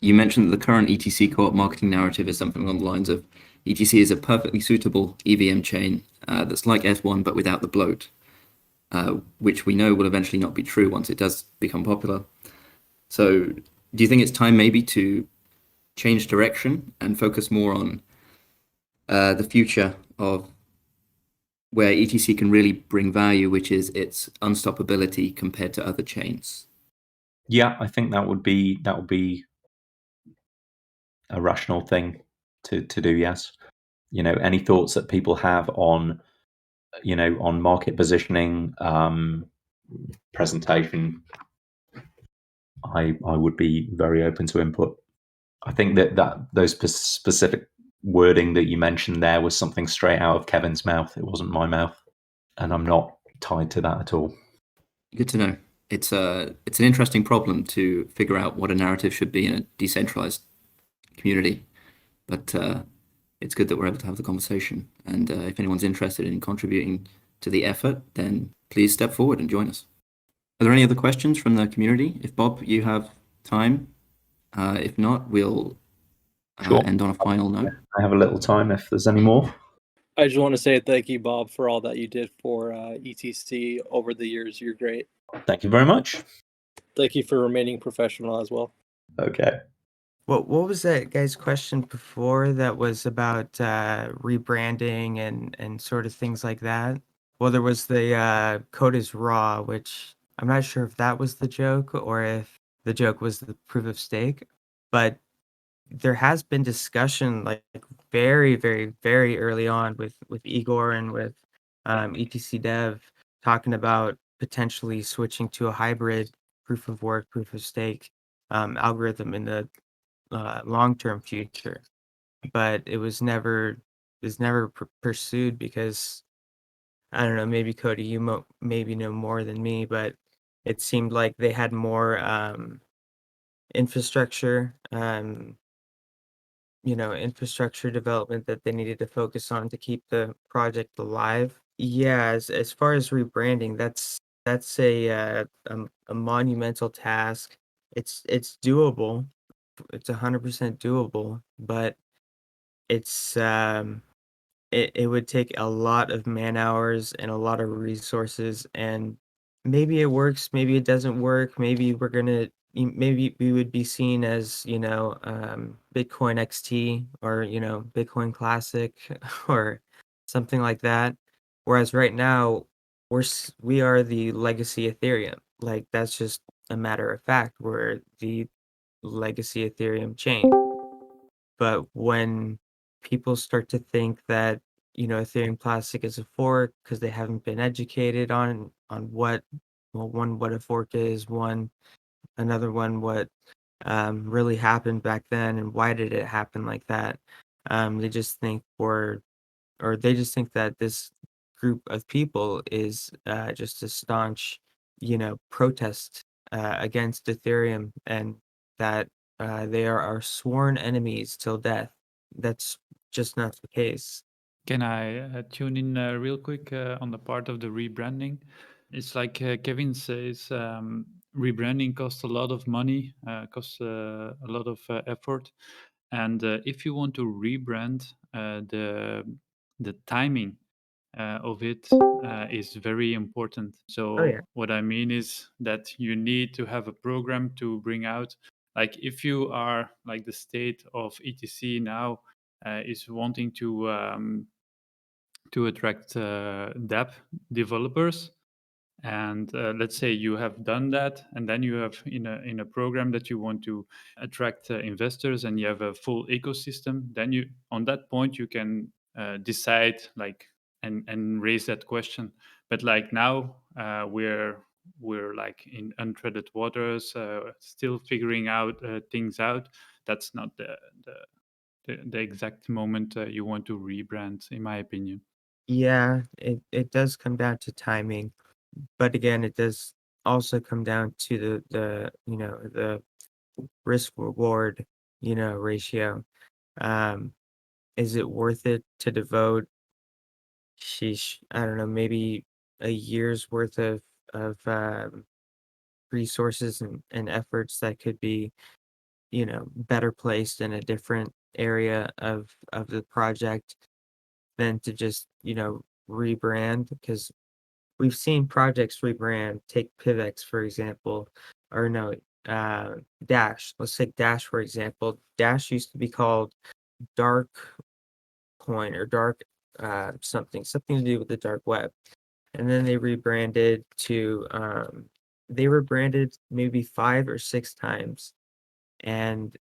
you mentioned that the current ETC Co-op marketing narrative is something along the lines of ETC is a perfectly suitable EVM chain that's like S1 but without the bloat. Which we know will eventually not be true once it does become popular. So do you think it's time maybe to change direction and focus more on the future of where ETC can really bring value, which is its unstoppability compared to other chains? Yeah, I think that would be a rational thing to do, yes. Any thoughts that people have on market positioning, presentation, I would be very open to input. I think that those specific wording that you mentioned there was something straight out of Kevin's mouth. It wasn't my mouth, and I'm not tied to that at all. Good to know. It's an interesting problem to figure out what a narrative should be in a decentralized community, but it's good that we're able to have the conversation. And if anyone's interested in contributing to the effort, then please step forward and join us. Are there any other questions from the community? If Bob, you have time. If not, we'll Sure. end on a final note. I have a little time if there's any more. I just want to say thank you, Bob, for all that you did for ETC over the years. You're great. Thank you very much. Thank you for remaining professional as well. Okay. What was that guy's question before that was about rebranding and sort of things like that? Well, there was the code is raw, which I'm not sure if that was the joke or if the joke was the proof of stake, but there has been discussion like very, very, very early on with Igor and with ETC Dev talking about potentially switching to a hybrid proof of work, proof of stake algorithm in the long-term future, but it was never pursued because I don't know, maybe Cody, you maybe know more than me, but it seemed like they had more infrastructure infrastructure development that they needed to focus on to keep the project alive. Yeah, as far as rebranding, that's a monumental task. It's doable. It's 100% doable, but it's it would take a lot of man hours and a lot of resources, and maybe it works, maybe it doesn't work, maybe maybe we would be seen as, Bitcoin XT or, Bitcoin Classic or something like that. Whereas right now, we are the legacy Ethereum. Like that's just a matter of fact. We're the legacy Ethereum chain. But when people start to think that, Ethereum Classic is a fork because they haven't been educated on what, well, one, what a fork is, another one, what really happened back then and why did it happen like that. They just think they just think that this group of people is just a staunch, protest against Ethereum and that they are our sworn enemies till death. That's just not the case. Can I tune in real quick on the part of the rebranding? It's like Kevin says, rebranding costs a lot of money, costs a lot of effort, and if you want to rebrand, the timing of it is very important. So yeah. what I mean is that you need to have a program to bring out. Like if you are like the state of ETC now is wanting to attract dApp developers. And let's say you have done that, and then you have in a program that you want to attract investors, and you have a full ecosystem. Then you, on that point, you can decide like and raise that question. But like now, we're like in untreaded waters, still figuring out things out. That's not the exact moment you want to rebrand, in my opinion. Yeah, it does come down to timing, but again, it does also come down to the risk reward, ratio. Um, is it worth it to devote, sheesh, I don't know, maybe a year's worth of resources and efforts that could be, better placed in a different area of the project than to just, rebrand? Because we've seen projects rebrand. Take Pivex, for example, or no, Dash. Let's take Dash, for example. Dash used to be called Dark Coin or Dark something to do with the dark web. And then they rebranded maybe 5 or 6 times. And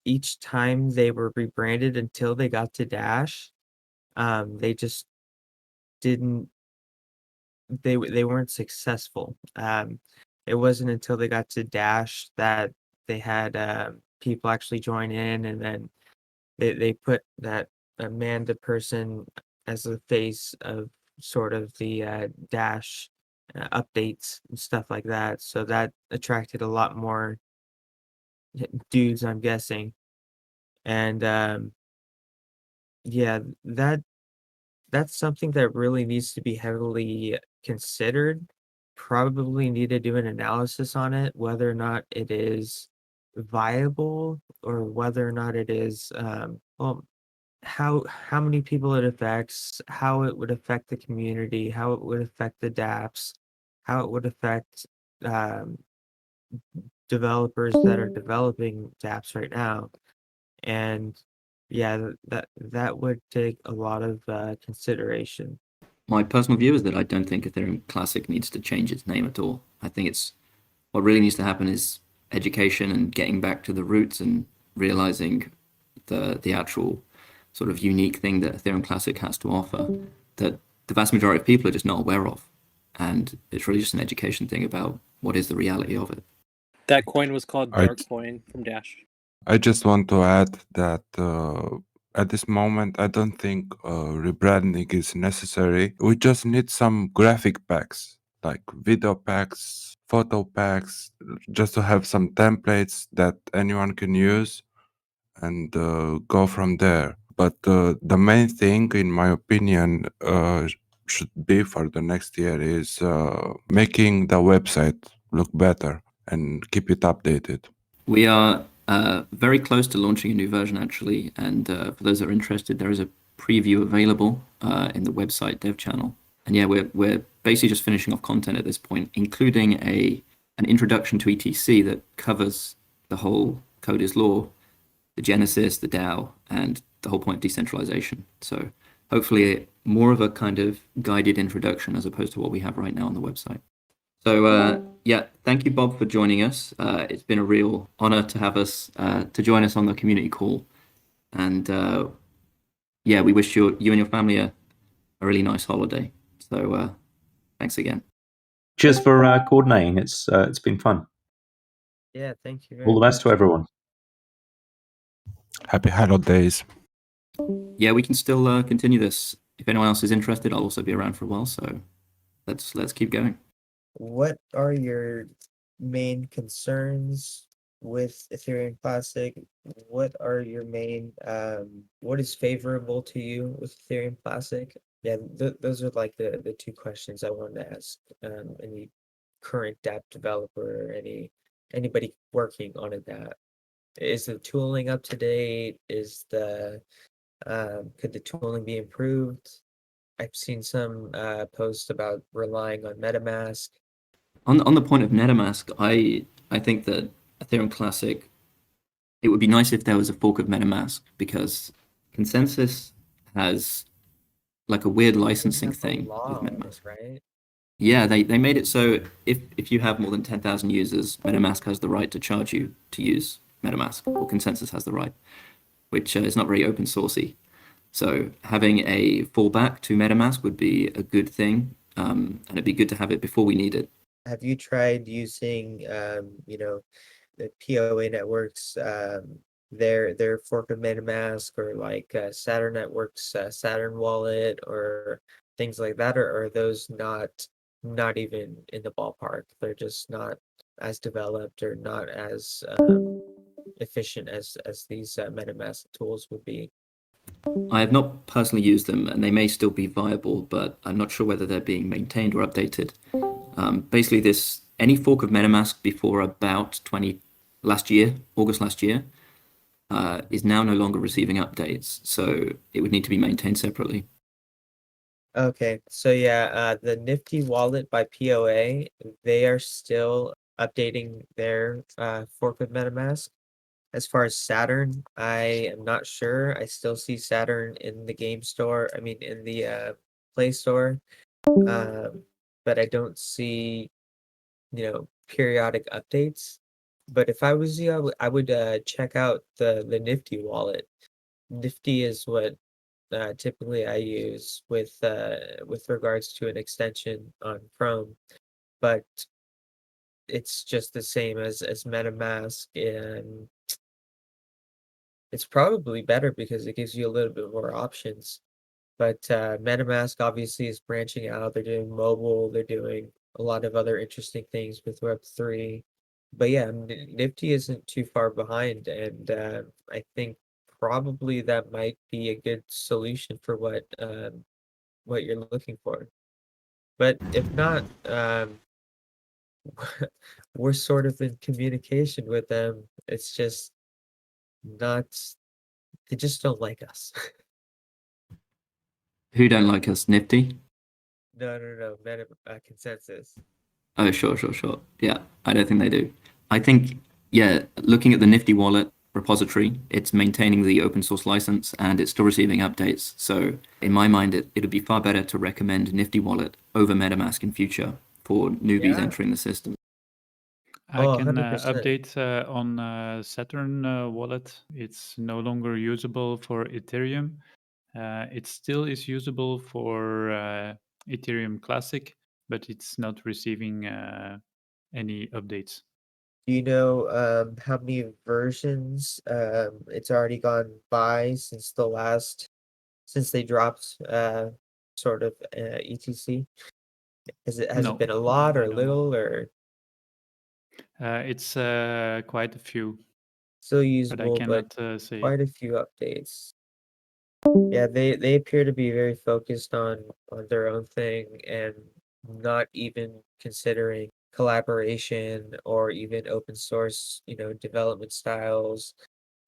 each time they were rebranded until they got to Dash, they just didn't they weren't successful. It wasn't until they got to Dash that they had people actually join in, and then they put that Amanda person as the face of sort of the Dash updates and stuff like that. So that attracted a lot more dudes, I'm guessing. And yeah, that's something that really needs to be heavily considered probably need to do an analysis on it, whether or not it is viable or whether or not it is well, how many people it affects, how it would affect the community, how it would affect the dApps, how it would affect um, developers that are developing dApps right now. And yeah, that would take a lot of consideration. My personal view is that I don't think Ethereum Classic needs to change its name at all. I think it's what really needs to happen is education and getting back to the roots and realizing the actual sort of unique thing that Ethereum Classic has to offer that the vast majority of people are just not aware of. And it's really just an education thing about what is the reality of it. That coin was called I- Dark Coin from Dash. I just want to add that at this moment, I don't think rebranding is necessary. We just need some graphic packs, like video packs, photo packs, just to have some templates that anyone can use and go from there. But the main thing, in my opinion, should be for the next year is making the website look better and keep it updated. We are very close to launching a new version, actually. And for those that are interested, there is a preview available in the website dev channel. And yeah, we're basically just finishing off content at this point, including an introduction to ETC that covers the whole code is law, the genesis, the DAO, and the whole point of decentralization. So hopefully more of a kind of guided introduction as opposed to what we have right now on the website. So yeah, thank you, Bob, for joining us. It's been a real honor to have us to join us on the community call. And yeah, we wish you and your family a really nice holiday. So thanks again. Cheers for coordinating. It's been fun. Yeah, thank you very All the best to much. everyone. Happy holidays. Yeah, we can still continue this. If anyone else is interested, I'll also be around for a while. So let's keep going. What are your main concerns with Ethereum Classic? What are your main what is favorable to you with Ethereum Classic? Yeah, those are like the two questions I wanted to ask any current dApp developer, anybody working on a dApp. Is the tooling up to date? Is the could the tooling be improved? I've seen some posts about relying on MetaMask. On the point of MetaMask, I think that Ethereum Classic, it would be nice if there was a fork of MetaMask, because Consensus has like a weird licensing Have a thing law with on it, MetaMask. right? Yeah, they made it so if you have more than 10,000 users, MetaMask has the right to charge you to use MetaMask, or Consensus has the right, which is not very open sourcey. So having a fallback to MetaMask would be a good thing, and it'd be good to have it before we need it. Have you tried using you know, the POA networks, their fork of MetaMask, or like Saturn Networks, Saturn Wallet, or things like that, or are those not even in the ballpark? They're just not as developed or not as efficient as these MetaMask tools would be. I have not personally used them, and they may still be viable, but I'm not sure whether they're being maintained or updated. Basically, any fork of MetaMask before about August last year, is now no longer receiving updates, so it would need to be maintained separately. Okay, so yeah, the Nifty Wallet by POA, they are still updating their fork of MetaMask. As far as Saturn, I am not sure. I still see Saturn in the game store. I mean, in the Play Store, but I don't see, periodic updates. But if I was you, I would check out the Nifty wallet. Nifty is what typically I use with regards to an extension on Chrome, but it's just the same as MetaMask, and it's probably better because it gives you a little bit more options. But MetaMask obviously is branching out. They're doing mobile. They're doing a lot of other interesting things with Web3. But yeah, Nifty isn't too far behind, and I think probably that might be a good solution for what you're looking for. But if not, we're sort of in communication with them. It's just not, they just don't like us. Who don't like us? Nifty? No, meta consensus. Oh, sure. Yeah, I don't think they do. I think, yeah, looking at the Nifty wallet repository, it's maintaining the open source license and it's still receiving updates. So in my mind, it'd be far better to recommend Nifty wallet over MetaMask in future for newbies Yeah. entering the system. I Oh, can 100%. update on Saturn wallet. It's no longer usable for Ethereum. It still is usable for Ethereum Classic, but it's not receiving any updates. Do you know how many versions it's already gone by since they dropped sort of ETC? Has No, it been a lot I or don't know. little or It's quite a few, still but I usable, but cannot say. quite a few updates? Yeah, they appear to be very focused on their own thing and not even considering collaboration or even open source, development styles,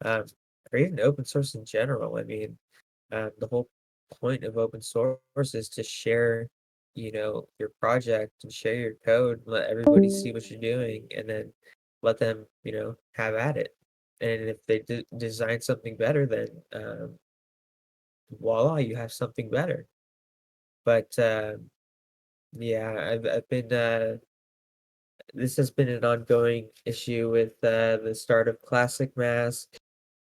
or even open source in general. I mean, the whole point of open source is to share, your project and share your code, let everybody see what you're doing, and then let them, have at it. And if they design something better, then voila, you have something better. But yeah, I've been this has been an ongoing issue with the start of Classic Mask,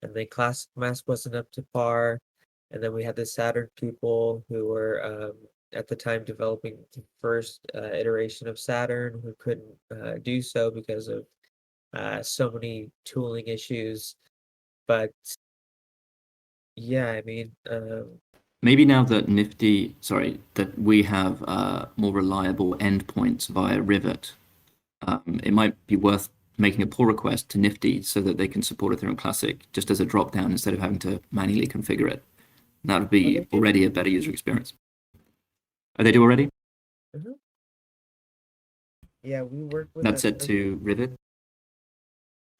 and then Classic Mask wasn't up to par, and then we had the Saturn people who were at the time developing the first iteration of Saturn who couldn't do so because of so many tooling issues. But yeah, I mean, Maybe now that that we have more reliable endpoints via Rivet, it might be worth making a pull request to Nifty so that they can support Ethereum Classic just as a drop down instead of having to manually configure it. And that would be already a better user experience. Oh, they do already? yeah, we work with That's set to Rivet?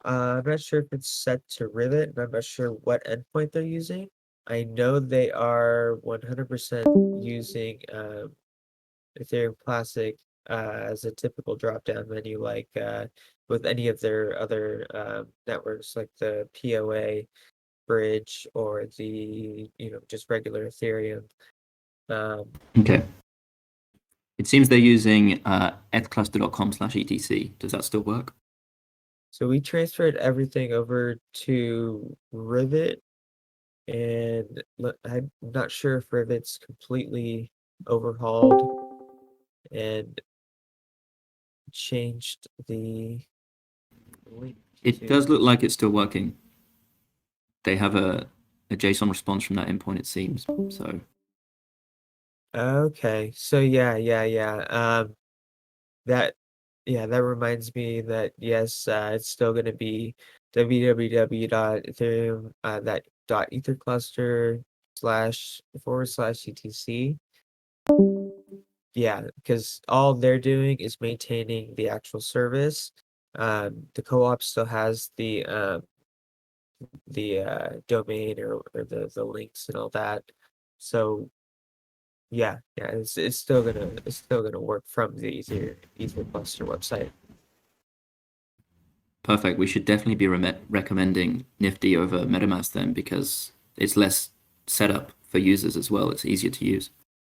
I'm not sure if it's set to Rivet, and I'm not sure what endpoint they're using. I know they are 100% using Ethereum Classic as a typical drop-down menu, like with any of their other networks, like the POA bridge or the just regular Ethereum. Okay. It seems they're using ethcluster.com/etc. Does that still work? So we transferred everything over to Rivet, and I'm not sure if Rivet's completely overhauled and changed the link. It does look like it's still working. They have a JSON response from that endpoint, it seems. So Okay, so yeah. That that reminds me that yes, it's still going to be www.ethereum that ethercluster//etc. Yeah, because all they're doing is maintaining the actual service. The co-op still has the domain or the links and all that. So yeah, it's still gonna work from the Ether cluster website. perfect. We should definitely be recommending Nifty over MetaMask then because it's less setup for users as well. It's easier to use.